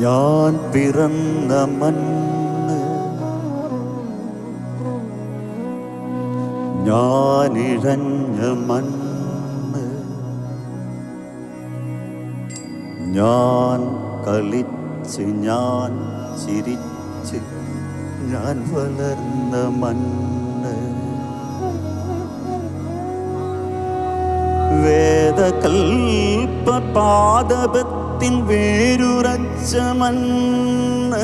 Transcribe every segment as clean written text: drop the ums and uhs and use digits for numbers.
ഞാൻ പിറന്ന മണ്ണ്, ഞാനിഴഞ്ഞ മണ്ണ്, ഞാൻ കളിച്ച് ഞാൻ ചിരിച്ച് ഞാൻ വളർന്ന മണ്ണ്, വേദകൽപ്പപാദപത്തിൻ വേരുറച്ച മണ്ണ്,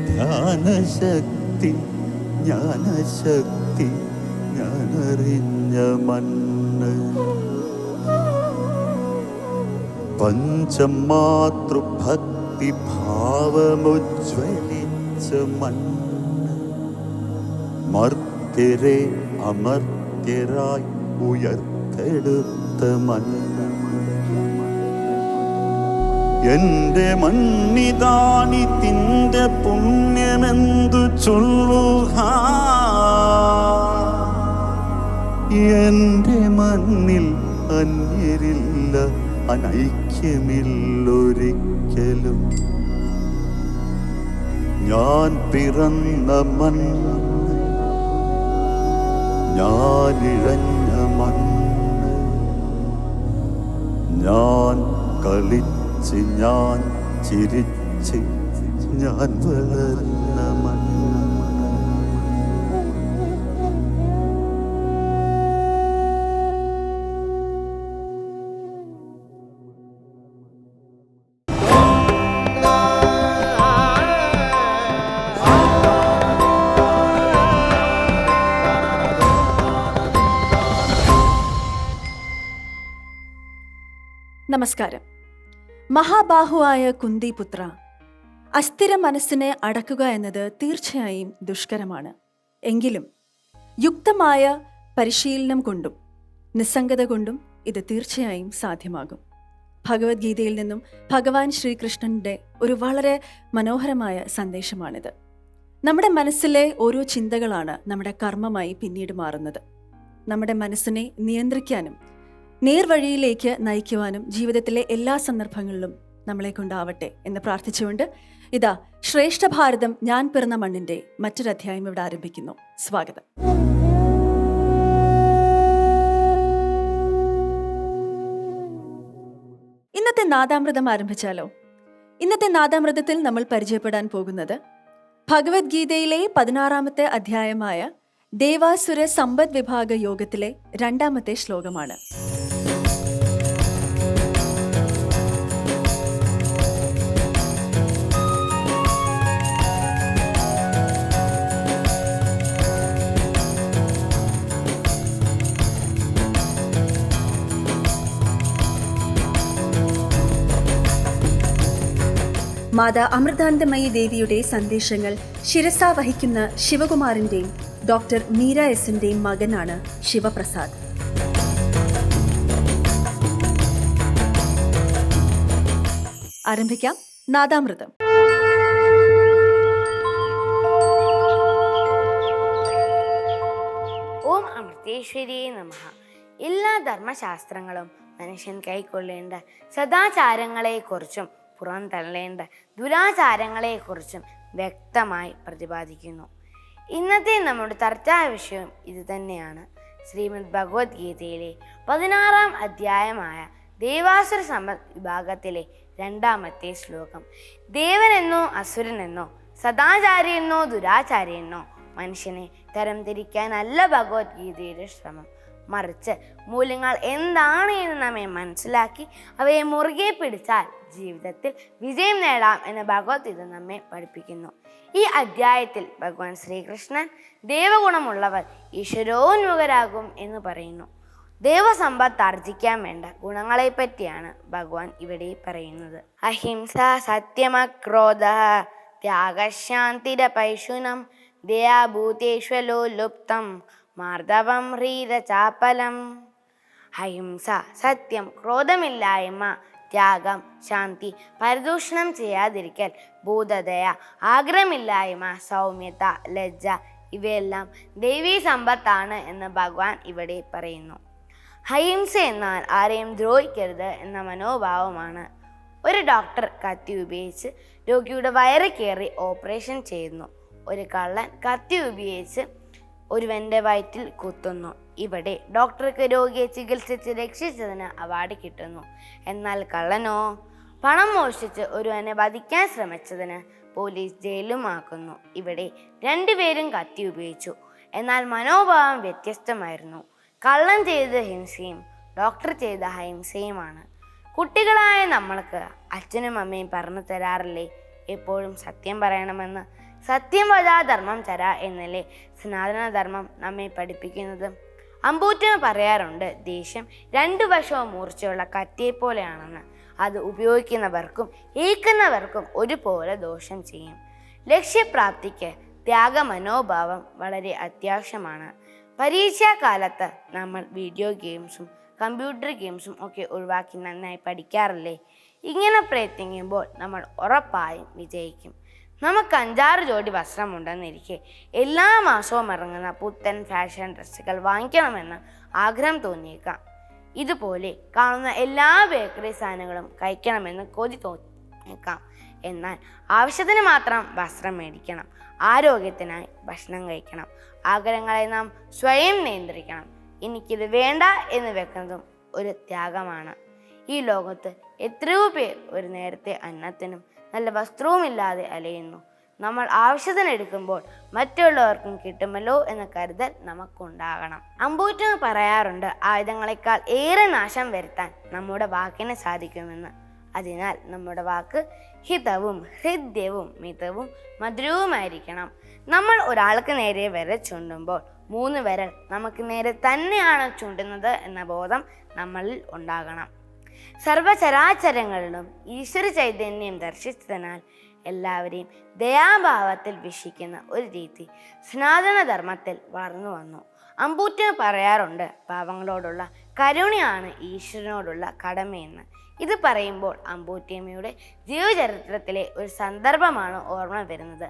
ധ്യാനശക്തി ജ്ഞാനശക്തി ഞാനറിഞ്ഞ മണ്ണ്, പഞ്ചമാതൃഭക്തി ഭാവമുജ്വലിച്ച മണ്ണ്, മർത്യരെ അമർത്യരായി ഉയർത്തെടുത്ത മണ്ണ്, എന്റെ മണ്ണിതാണിതിന്റെ പുണ്യമെന്തു ചൊല്ലുക, എന്റെ മണ്ണിൽ അന്യരില്ല, അനൈക്യമില്ലൊരിക്കലും. ഞാൻ പിറന്ന മണ്ണ്, ഞാനിഴഞ്ഞ മണ്ണ്, ഞാൻ കളിച്ച് ഞാൻ ചിരിച്ച് ഞാൻ വളർന്ന മണ്ണ്. നമസ്കാരം. മഹാബാഹുവായ കുന്തിപുത്ര, അസ്ഥിര മനസ്സിനെ അടക്കുക എന്നത് തീർച്ചയായും ദുഷ്കരമാണ്. എങ്കിലും യുക്തമായ പരിശീലനം കൊണ്ടും നിസ്സംഗത കൊണ്ടും ഇത് തീർച്ചയായും സാധ്യമാകും. ഭഗവത്ഗീതയിൽ നിന്നും ഭഗവാൻ ശ്രീകൃഷ്ണന്റെ ഒരു വളരെ മനോഹരമായ സന്ദേശമാണിത്. നമ്മുടെ മനസ്സിലെ ഓരോ ചിന്തകളാണ് നമ്മുടെ കർമ്മമായി പിന്നീട് മാറുന്നത്. നമ്മുടെ മനസ്സിനെ നിയന്ത്രിക്കാനും നേർവഴിയിലേക്ക് നയിക്കുവാനും ജീവിതത്തിലെ എല്ലാ സന്ദർഭങ്ങളിലും നമ്മളെ കൊണ്ടാവട്ടെ എന്ന് പ്രാർത്ഥിച്ചുകൊണ്ട് ഇതാ ശ്രേഷ്ഠ ഭാരതം ഞാൻ പിറന്ന മണ്ണിന്റെ മറ്റൊരു അധ്യായം ഇവിടെ ആരംഭിക്കുന്നു. സ്വാഗതം. ഇന്നത്തെ നാദാമൃതം ആരംഭിച്ചാലോ? ഇന്നത്തെ നാദാമൃതത്തിൽ നമ്മൾ പരിചയപ്പെടാൻ പോകുന്നത് ഭഗവത്ഗീതയിലെ 16-ാമത്തെ അധ്യായമായ ദേവാസുര സമ്പദ് വിഭാഗ യോഗത്തിലെ 2-ാമത്തെ ശ്ലോകമാണ്. മാതാ അമൃതാനന്ദമയി ദേവിയുടെ സന്ദേശങ്ങൾ ശിരസാ വഹിക്കുന്ന ശിവകുമാറിന്റെയും ഡോക്ടർ മീര എസിന്റെയും മകനാണ് ശിവപ്രസാദ്. ആരംഭിക്കാം നാദാമൃതം. ഓം അമൃതേശ്വരിയേ നമഃ. എല്ലാ ധർമ്മശാസ്ത്രങ്ങളും മനുഷ്യൻ കൈക്കൊള്ളേണ്ട സദാചാരങ്ങളെക്കുറിച്ചും പുറന്തള്ളേണ്ട ദുരാചാരങ്ങളെക്കുറിച്ചും വ്യക്തമായി പ്രതിപാദിക്കുന്നു. ഇന്നത്തെ നമ്മുടെ ചർച്ചാ വിഷയം ഇത് തന്നെയാണ്. ശ്രീമദ് ഭഗവത്ഗീതയിലെ 16-ാം അധ്യായമായ ദേവാസുര സമ്പദ് വിഭാഗത്തിലെ 2-ാമത്തെ ശ്ലോകം. ദേവനെന്നോ അസുരനെന്നോ സദാചാരിയെന്നോ ദുരാചാരിയെന്നോ മനുഷ്യനെ തരംതിരിക്കാനല്ല ഭഗവത്ഗീതയുടെ ശ്രമം. മറിച്ച് മൂല്യങ്ങൾ എന്താണ് എന്ന് നമ്മെ മനസ്സിലാക്കി അവയെ മുറുകെ പിടിച്ചാൽ ജീവിതത്തിൽ വിജയം നേടാം എന്ന് ഭഗവത്ഗീത നമ്മെ പഠിപ്പിക്കുന്നു. ഈ അധ്യായത്തിൽ ഭഗവാൻ ശ്രീകൃഷ്ണൻ ദേവഗുണമുള്ളവർ ഈശ്വരോന്മുഖരാകും എന്ന് പറയുന്നു. ദേവസമ്പത്ത് ആർജിക്കാൻ വേണ്ട ഗുണങ്ങളെ പറ്റിയാണ് ഭഗവാൻ ഇവിടെ പറയുന്നത്. അഹിംസ, സത്യമക്രോധ, ത്യാഗശാന്തിരപൈശുനം, ദയാഭൂതേഷ്വലോ ലുപ്തം, മാർദ്ദവം ഹ്രീരചാപലം. അഹിംസ, സത്യം, ക്രോധമില്ലായ്മ, ത്യാഗം, ശാന്തി, പരിദൂഷണം ചെയ്യാതിരിക്കൽ, ഭൂതദയ, ആഗ്രഹമില്ലായ്മ, സൗമ്യത, ലജ്ജ, ഇവയെല്ലാം ദൈവീ സമ്പത്താണ് എന്ന് ഭഗവാൻ ഇവിടെ പറയുന്നു. അഹിംസ എന്നാൽ ആരെയും ദ്രോഹിക്കരുത് എന്ന മനോഭാവമാണ്. ഒരു ഡോക്ടർ കത്തി ഉപയോഗിച്ച് രോഗിയുടെ വയറ് കയറി ഓപ്പറേഷൻ ചെയ്യുന്നു. ഒരു കള്ളൻ കത്തി ഉപയോഗിച്ച് ഒരുവൻ്റെ വയറ്റിൽ കുത്തുന്നു. ഇവിടെ ഡോക്ടർക്ക് രോഗിയെ ചികിത്സിച്ച് രക്ഷിച്ചതിന് അവാർഡ് കിട്ടുന്നു. എന്നാൽ കള്ളനോ പണം മോഷ്ടിച്ച് ഒരുവനെ വധിക്കാൻ ശ്രമിച്ചതിന് പോലീസ് ജയിലുമാക്കുന്നു. ഇവിടെ രണ്ടുപേരും കത്തി ഉപയോഗിച്ചു, എന്നാൽ മനോഭാവം വ്യത്യസ്തമായിരുന്നു. കള്ളൻ ചെയ്ത ഹിംസയും ഡോക്ടർ ചെയ്ത അഹിംസയുമാണ്. കുട്ടികളായ നമ്മൾക്ക് അച്ഛനും അമ്മയും പറഞ്ഞു തരാറില്ലേ എപ്പോഴും സത്യം പറയണമെന്ന്? സത്യം വചാ ധർമ്മം ചര എന്നല്ലേ സനാതനധർമ്മം നമ്മെ പഠിപ്പിക്കുന്നത്? അമ്പൂറ്റമ്മ പറയാറുണ്ട്, ദേഷ്യം രണ്ടു വശവും മൂർച്ചയുള്ള കത്തിയെപ്പോലെയാണെന്ന്. അത് ഉപയോഗിക്കുന്നവർക്കും ഏൽക്കുന്നവർക്കും ഒരുപോലെ ദോഷം ചെയ്യും. ലക്ഷ്യപ്രാപ്തിക്ക് ത്യാഗ മനോഭാവം വളരെ അത്യാവശ്യമാണ്. പരീക്ഷാകാലത്ത് നമ്മൾ വീഡിയോ ഗെയിംസും കമ്പ്യൂട്ടർ ഗെയിംസും ഒക്കെ ഒഴിവാക്കി നന്നായി പഠിക്കാറില്ലേ? ഇങ്ങനെ പ്രയത്നിക്കുമ്പോൾ നമ്മൾ ഉറപ്പായും വിജയിക്കും. നമുക്ക് 5-6 ജോഡി വസ്ത്രമുണ്ടെന്നിരിക്കെ എല്ലാ മാസവും ഇറങ്ങുന്ന പുത്തൻ ഫാഷൻ ഡ്രസ്സുകൾ വാങ്ങിക്കണമെന്ന് ആഗ്രഹം തോന്നിയേക്കാം. ഇതുപോലെ കാണുന്ന എല്ലാ ബേക്കറി സാധനങ്ങളും കഴിക്കണമെന്ന് കൊതി തോന്നിയേക്കാം. എന്നാൽ ആവശ്യത്തിന് മാത്രം വസ്ത്രം മേടിക്കണം, ആരോഗ്യത്തിനായി ഭക്ഷണം കഴിക്കണം. ആഗ്രഹങ്ങളെ നാം സ്വയം നിയന്ത്രിക്കണം. എനിക്കിത് വേണ്ട എന്ന് വെക്കുന്നതും ഒരു ത്യാഗമാണ്. ഈ ലോകത്ത് എത്രയോ പേർ ഒരു നേരത്തെ അന്നത്തിനും നല്ല വസ്ത്രവുമില്ലാതെ അലയുന്നു. നമ്മൾ ആവശ്യത്തിനെടുക്കുമ്പോൾ മറ്റുള്ളവർക്കും കിട്ടുമല്ലോ എന്ന കരുതൽ നമുക്കുണ്ടാകണം. അമ്പൂറ്റമ്മ പറയാറുണ്ട്, ആയുധങ്ങളെക്കാൾ ഏറെ നാശം വരുത്താൻ നമ്മുടെ വാക്കിന് സാധിക്കുമെന്ന്. അതിനാൽ നമ്മുടെ വാക്ക് ഹിതവും ഹൃദ്യവും മിതവും മധുരവുമായിരിക്കണം. നമ്മൾ ഒരാൾക്ക് നേരെ വിരൽ ചൂണ്ടുമ്പോൾ 3 വിരൽ നമുക്ക് നേരെ തന്നെയാണ് ചൂണ്ടുന്നത് എന്ന ബോധം നമ്മളിൽ ഉണ്ടാകണം. സർവചരാചരങ്ങളിലും ഈശ്വര ചൈതന്യം ദർശിച്ചതിനാൽ എല്ലാവരെയും ദയാഭാവത്തിൽ വീക്ഷിക്കുന്ന ഒരു രീതി സനാതനധർമ്മത്തിൽ വളർന്നു വന്നു. അമ്പൂറ്റമ്മ പറയാറുണ്ട്, പാവങ്ങളോടുള്ള കരുണയാണ് ഈശ്വരനോടുള്ള കടമയെന്ന്. ഇത് പറയുമ്പോൾ അമ്പൂറ്റമ്മയുടെ ജീവചരിത്രത്തിലെ ഒരു സന്ദർഭമാണ് ഓർമ്മ വരുന്നത്.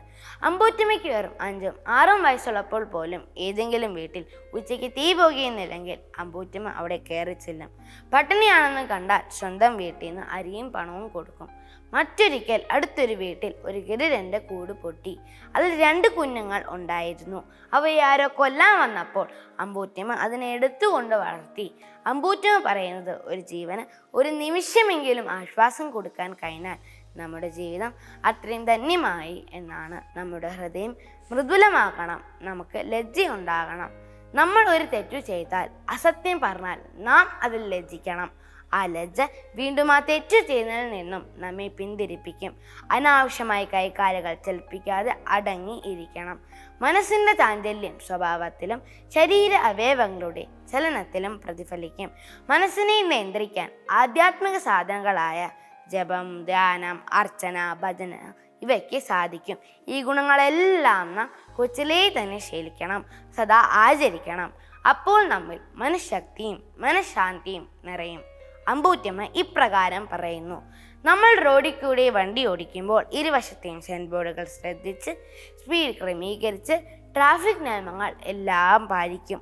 അമ്പൂറ്റമ്മയ്ക്ക് വെറും 5-6 വയസ്സുള്ളപ്പോൾ പോലും ഏതെങ്കിലും വീട്ടിൽ ഉച്ചയ്ക്ക് തീ പോകുന്നില്ലെങ്കിൽ അമ്പൂറ്റമ്മ അവിടെ കയറി ചെല്ലും. പട്ടിണിയാണെന്ന് കണ്ടാൽ സ്വന്തം വീട്ടിൽ നിന്ന് അരിയും പണവും കൊടുക്കും. മറ്റൊരിക്കൽ അടുത്തൊരു വീട്ടിൽ ഒരു ഗരുഡന്റെ കൂട് പൊട്ടി. അതിൽ 2 കുഞ്ഞുങ്ങൾ ഉണ്ടായിരുന്നു. അവയെ ആരോ കൊല്ലാൻ വന്നപ്പോൾ അമ്പൂറ്റമ്മ അതിനെ എടുത്തുകൊണ്ട് വളർത്തി. അമ്പൂറ്റമ്മ പറയുന്നത്, ഒരു ജീവന് ഒരു നിമിഷമെങ്കിലും ആശ്വാസം കൊടുക്കാൻ കഴിഞ്ഞാൽ നമ്മുടെ ജീവിതം അത്രയും ധന്യമായി എന്നാണ്. നമ്മുടെ ഹൃദയം മൃദുലമാകണം, നമുക്ക് ലജ്ജയുണ്ടാകണം. നമ്മൾ ഒരു തെറ്റു ചെയ്താൽ, അസത്യം പറഞ്ഞാൽ നാം അതിൽ ലജ്ജിക്കണം. ആ ലജ്ജ വീണ്ടും ആ തെറ്റു ചെയ്യുന്നതിൽ നിന്നും നമ്മെ പിന്തിരിപ്പിക്കും. അനാവശ്യമായി കൈകാലുകൾ ചലിപ്പിക്കാതെ അടങ്ങി ഇരിക്കണം. മനസ്സിൻ്റെ ചാഞ്ചല്യം സ്വഭാവത്തിലും ശരീര അവയവങ്ങളുടെ ചലനത്തിലും പ്രതിഫലിക്കും. മനസ്സിനെ നിയന്ത്രിക്കാൻ ആധ്യാത്മിക സാധനങ്ങളായ ജപം, ധ്യാനം, അർച്ചന, ഭജന ഇവയ്ക്ക് സാധിക്കും. ഈ ഗുണങ്ങളെല്ലാം നാം കൊച്ചിലേ തന്നെ ശീലിക്കണം, സദാ ആചരിക്കണം. അപ്പോൾ നമ്മിൽ മനഃശക്തിയും മനഃശാന്തിയും നിറയും. അമ്പൂറ്റമ്മ ഇപ്രകാരം പറയുന്നു, നമ്മൾ റോഡിൽ കൂടെ വണ്ടി ഓടിക്കുമ്പോൾ ഇരുവശത്തെയും സൈൻ ബോർഡുകൾ ശ്രദ്ധിച്ച് സ്പീഡ് ക്രമീകരിച്ച് ട്രാഫിക് നിയമങ്ങൾ എല്ലാം പാലിക്കും.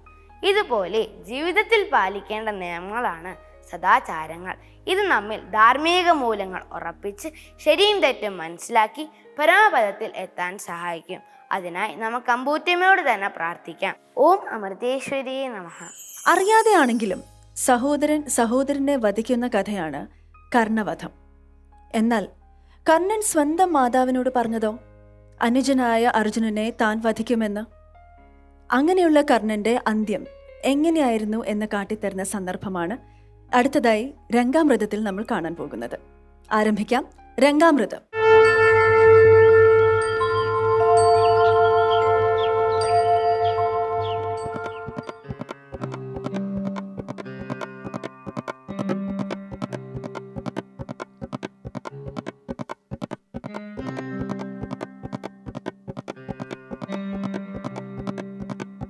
ഇതുപോലെ ജീവിതത്തിൽ പാലിക്കേണ്ട നിയമങ്ങളാണ് സദാചാരങ്ങൾ. ഇത് നമ്മിൽ ധാർമ്മിക മൂല്യങ്ങൾ ഉറപ്പിച്ച് ശരിയും തെറ്റും മനസ്സിലാക്കി പരമപദത്തിൽ എത്താൻ സഹായിക്കും. അതിനായി നമുക്ക് അമ്പൂറ്റമ്മയോട് തന്നെ പ്രാർത്ഥിക്കാം. ഓം അമൃതേശ്വരിയേ നമഃ. അറിയാതെയാണെങ്കിലും സഹോദരൻ സഹോദരനെ വധിക്കുന്ന കഥയാണ് കർണവധം. എന്നാൽ കർണൻ സ്വന്തം മാതാവിനോട് പറഞ്ഞതോ അനുജനായ അർജുനനെ താൻ വധിക്കുമെന്ന്. അങ്ങനെയുള്ള കർണന്റെ അന്ത്യം എങ്ങനെയായിരുന്നു എന്ന് കാട്ടിത്തരുന്ന സന്ദർഭമാണ് അടുത്തതായി രംഗാമൃതത്തിൽ നമ്മൾ കാണാൻ പോകുന്നത്. ആരംഭിക്കാം രംഗാമൃതം.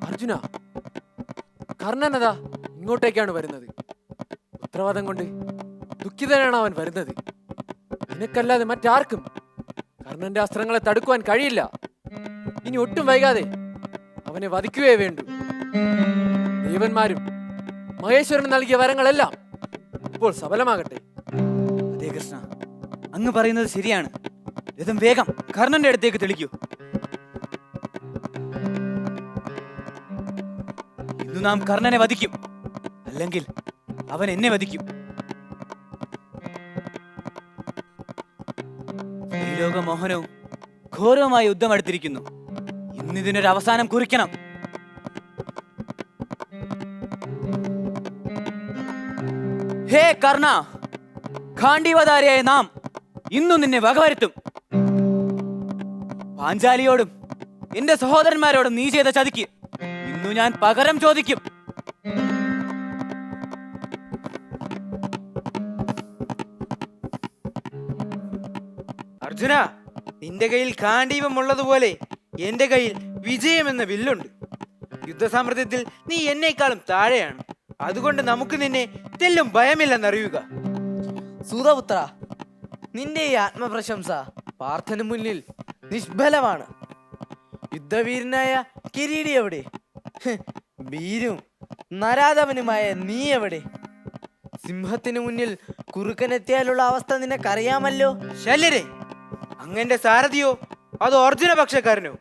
അർജുന, കർണനതാ ഇങ്ങോട്ടേക്കാണ് വരുന്നത്. ഉത്തരവാദം കൊണ്ട് ദുഃഖിതനാണ് അവൻ വരുന്നത്. നിനക്കല്ലാതെ മറ്റാർക്കും കർണന്റെ അസ്ത്രങ്ങളെ തടുക്കുവാൻ കഴിയില്ല. ഇനി ഒട്ടും വൈകാതെ അവനെ വധിക്കുകയേ വേണ്ടൂ. ദേവന്മാരും മഹേശ്വരന് നൽകിയ വരങ്ങളെല്ലാം ഇപ്പോൾ സഫലമാകട്ടെ. അതേ കൃഷ്ണ, അങ്ങ് പറയുന്നത് ശരിയാണ്. രഥം വേഗം കർണന്റെ അടുത്തേക്ക് തെളിക്കൂ. ഇന്ന് നാം കർണനെ വധിക്കും, അല്ലെങ്കിൽ അവൻ എന്നെ വധിക്കും. ത്രിലോക മോഹനവും ഘോരവുമായ യുദ്ധം അടുത്തിരിക്കുന്നു. ഇന്നിതിനൊരു അവസാനം കുറിക്കണം. ഹേ കർണ, ഖാണ്ഡീവധാരിയായ നാം ഇന്നും നിന്നെ വകവരുത്തും. പാഞ്ചാലിയോടും എന്റെ സഹോദരന്മാരോടും നീ ചെയ്ത ചതിക്ക് ഇന്നു ഞാൻ പകരം ചോദിക്കും. അർജുന, നിന്റെ കയ്യിൽ കാണ്ഡീവം ഉള്ളതുപോലെ എന്റെ കയ്യിൽ വിജയം എന്ന വില്ലുണ്ട്. യുദ്ധസാമർത്ഥ്യത്തിൽ നീ എന്നേക്കാളും താഴെയാണ്. അതുകൊണ്ട് നമുക്ക് നിന്നെ തെല്ലും ഭയമില്ലെന്നറിയുക. സൂതപുത്ര, നിന്റെ ഈ ആത്മപ്രശംസ പാർത്ഥന് മുന്നിൽ നിഷ്ഫലമാണ്. യുദ്ധവീരനായ കിരീടി എവിടെ? വീരും നരാധവനുമായ നീ എവിടെ? സിംഹത്തിന് മുന്നിൽ കുറുക്കനെത്തിയാലുള്ള അവസ്ഥ നിനക്കറിയാമല്ലോ. ശല്യരെ, അങ്ങന്റെ സാരഥിയോ അതോ അർജുന പക്ഷക്കാരനോ?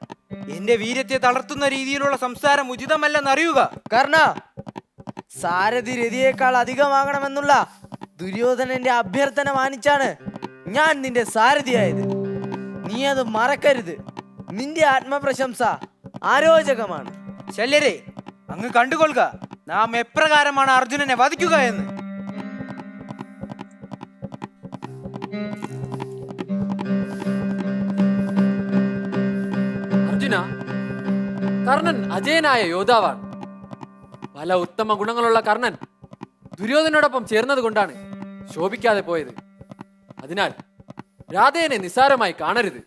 എന്റെ വീര്യത്തെ തളർത്തുന്ന രീതിയിലുള്ള സംസാരം ഉചിതമല്ലെന്നറിയുക. കർണ, സാരഥി രതിയേക്കാൾ അധികമാകണമെന്നുള്ള ദുര്യോധനന്റെ അഭ്യർത്ഥന മാനിച്ചാണ് ഞാൻ നിന്റെ സാരഥിയായത്. നീ അത് മറക്കരുത്. നിന്റെ ആത്മപ്രശംസ ആരോചകമാണ്. ശല്യരെ, അങ്ങ് കണ്ടുകൊള്ളുക നാം എപ്രകാരമാണ് അർജുനനെ വധിക്കുക എന്ന്. അർജുന, കർണൻ അജയനായ യോദ്ധാവാണ്. പല ഉത്തമ ഗുണങ്ങളുള്ള കർണൻ ദുര്യോധനോടൊപ്പം ചേർന്നത് കൊണ്ടാണ് ശോഭിക്കാതെ പോയത്. അതിനാൽ രാധേനെ നിസ്സാരമായി കാണരുത്.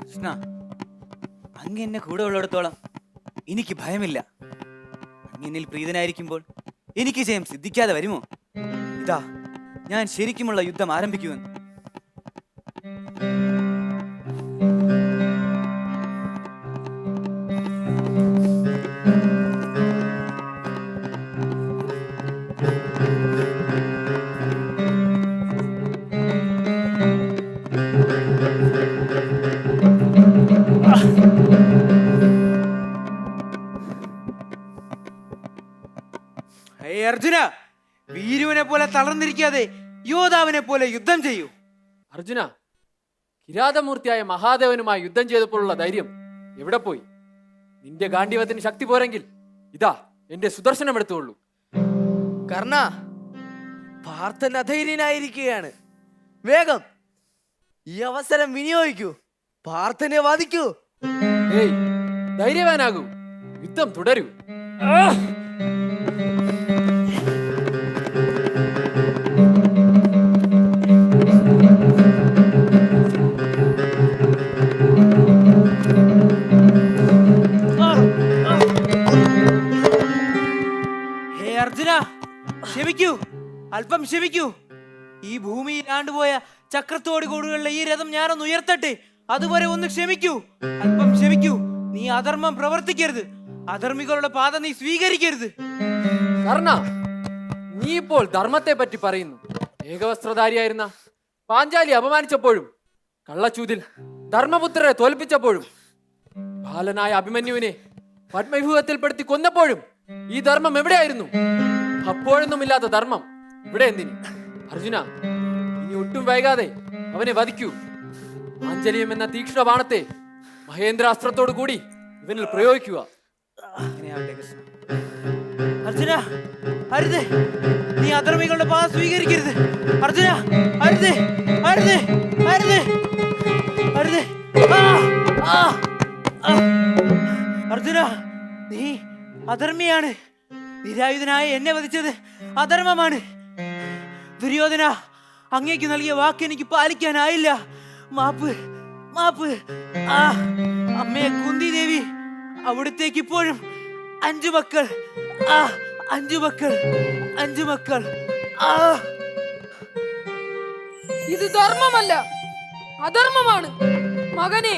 കൃഷ്ണ, അങ്ങ് എന്നെ കൂടെ ഉള്ളിടത്തോളം എനിക്ക് ഭയമില്ല. അങ്ങനിൽ പ്രീതനായിരിക്കുമ്പോൾ എനിക്ക് ജയം സിദ്ധിക്കാതെ വരുമോ? ഇതാ ഞാൻ ശരിക്കുമുള്ള യുദ്ധം ആരംഭിക്കുമെന്ന്. ഹേ അർജുന, വീരുവിനെ പോലെ തളർന്നിരിക്കാതെ യോദ്ധാവിനെ പോലെ യുദ്ധം ചെയ്യൂ. അർജുന, കിരാതമൂർത്തിയായ മഹാദേവനുമായി യുദ്ധം ചെയ്തപ്പോഴുള്ള ധൈര്യം എവിടെ പോയി? നിന്റെ ഗാണ്ഡീവത്തിന് ശക്തി പോരെങ്കിൽ ഇതാ എന്റെ സുദർശനം എടുത്തുകൊള്ളൂ. കർണ, പാർത്ഥൻ അധൈര്യനായിരിക്കുകയാണ്. വേഗം ഈ അവസരം വിനിയോഗിക്കൂ. പാർത്ഥനെ വധിക്കൂ. ഏയ്, ധൈര്യവാനാകൂ. യുദ്ധം തുടരൂ. ഹേ അർജുന, ക്ഷമിക്കൂ, അല്പം ക്ഷമിക്കൂ. ഈ ഭൂമിയിൽ ആണ്ടുപോയ ചക്രത്തോട് കൂടുകളുടെ ഈ രഥം ഞാനൊന്ന് ഉയർത്തട്ടെ. അതുവരെ ഒന്ന് ക്ഷമിക്കൂ, അല്പം ക്ഷമിക്കൂ. നീ അധർമ്മം പ്രവർത്തിക്കരുത്. അധർമ്മികളുടെ പാത നീ സ്വീകരിക്കരുത്. കർണ, നീ ഇപ്പോൾ ധർമ്മത്തെ പറ്റി പറയുന്നു. ഏകവസ്ത്രധാരിയായിരുന്ന പാഞ്ചാലി അപമാനിച്ചപ്പോഴും കള്ളച്ചൂതിൽ ധർമ്മപുത്രരെ തോൽപ്പിച്ചപ്പോഴും ബാലനായ അഭിമന്യുവിനെ പത്മവ്യൂഹത്തിൽപ്പെടുത്തി കൊന്നപ്പോഴും ഈ ധർമ്മം എവിടെയായിരുന്നു? അപ്പോഴൊന്നുമില്ലാത്ത ധർമ്മം ഇവിടെ എന്തിന്? അർജുന, ഇനി ഒട്ടും വൈകാതെ അവനെ വധിക്കൂ. ആഞ്ജലിയം എന്ന തീക്ഷ്ണ ബാണത്തെ മഹേന്ദ്രാസ്ത്രത്തോടു കൂടി ഇവനിൽ പ്രയോഗിക്കുക. അങ്ങനെയാവട്ടെ കൃഷ്ണ. അർജുന, അരുത്, നീ അധർമ്മികളുടെ പാത സ്വീകരിക്കരുത്. അർജുന, അരുത്, അരുത്, അരുത്, അരുത്. ആ, ആ, ആ. അർജുന, നീ അധർമ്മിയാണ്. നിരായുധനായ എന്നെ വധിച്ചത് അധർമ്മമാണ്. ദുര്യോധന, അങ്ങേക്ക് നൽകിയ വാക്ക് എനിക്ക് പാലിക്കാനായില്ല. മാപ്പ്, മാപ്പ്. ആ, അമ്മയെ കുന്തി ദേവി, അവിടത്തേക്ക് ഇപ്പോഴും 5 മക്കൾ. ആ, 5 മക്കൾ, 5 മക്കൾ. ആ, ഇത് ധർമ്മമല്ല, അധർമ്മമാണ്. മകനെ,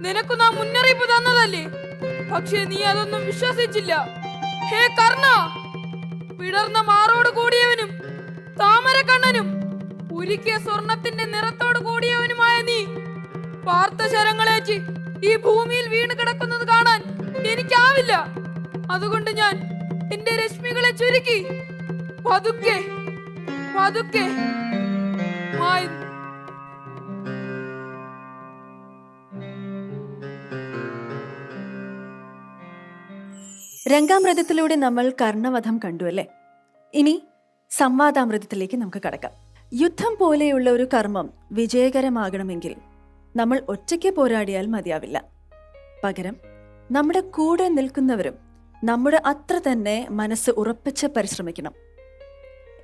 നിനക്ക് നാം മുന്നറിയിപ്പ് തന്നതല്ലേ? പക്ഷേ നീ അതൊന്നും വിശ്വസിച്ചില്ല. ഹേ കർണ, വിടർന്ന മാറോട് കൂടിയവനും താമര കണ്ണനും ഉരുക്കിയ സ്വർണത്തിന്റെ നിറത്തോട് കൂടിയവനുമായ നീ പാർത്ഥശരങ്ങളേറ്റ് ഈ ഭൂമിയിൽ വീണ് കിടക്കുന്നത് കാണാൻ എനിക്കാവില്ല. അതുകൊണ്ട് ഞാൻ എന്റെ രശ്മികളെ ചുരുക്കി പതുക്കെ പതുക്കെ മായുന്നു. രംഗാമൃതത്തിലൂടെ നമ്മൾ കർണവധം കണ്ടു അല്ലേ? ഇനി സംവാദാമൃതത്തിലേക്ക് നമുക്ക് കടക്കാം. യുദ്ധം പോലെയുള്ള ഒരു കർമ്മം വിജയകരമാകണമെങ്കിൽ നമ്മൾ ഒറ്റയ്ക്ക് പോരാടിയാൽ മതിയാവില്ല. പകരം നമ്മുടെ കൂടെ നിൽക്കുന്നവരും നമ്മുടെ അത്ര തന്നെ മനസ്സ് ഉറപ്പിച്ച് പരിശ്രമിക്കണം.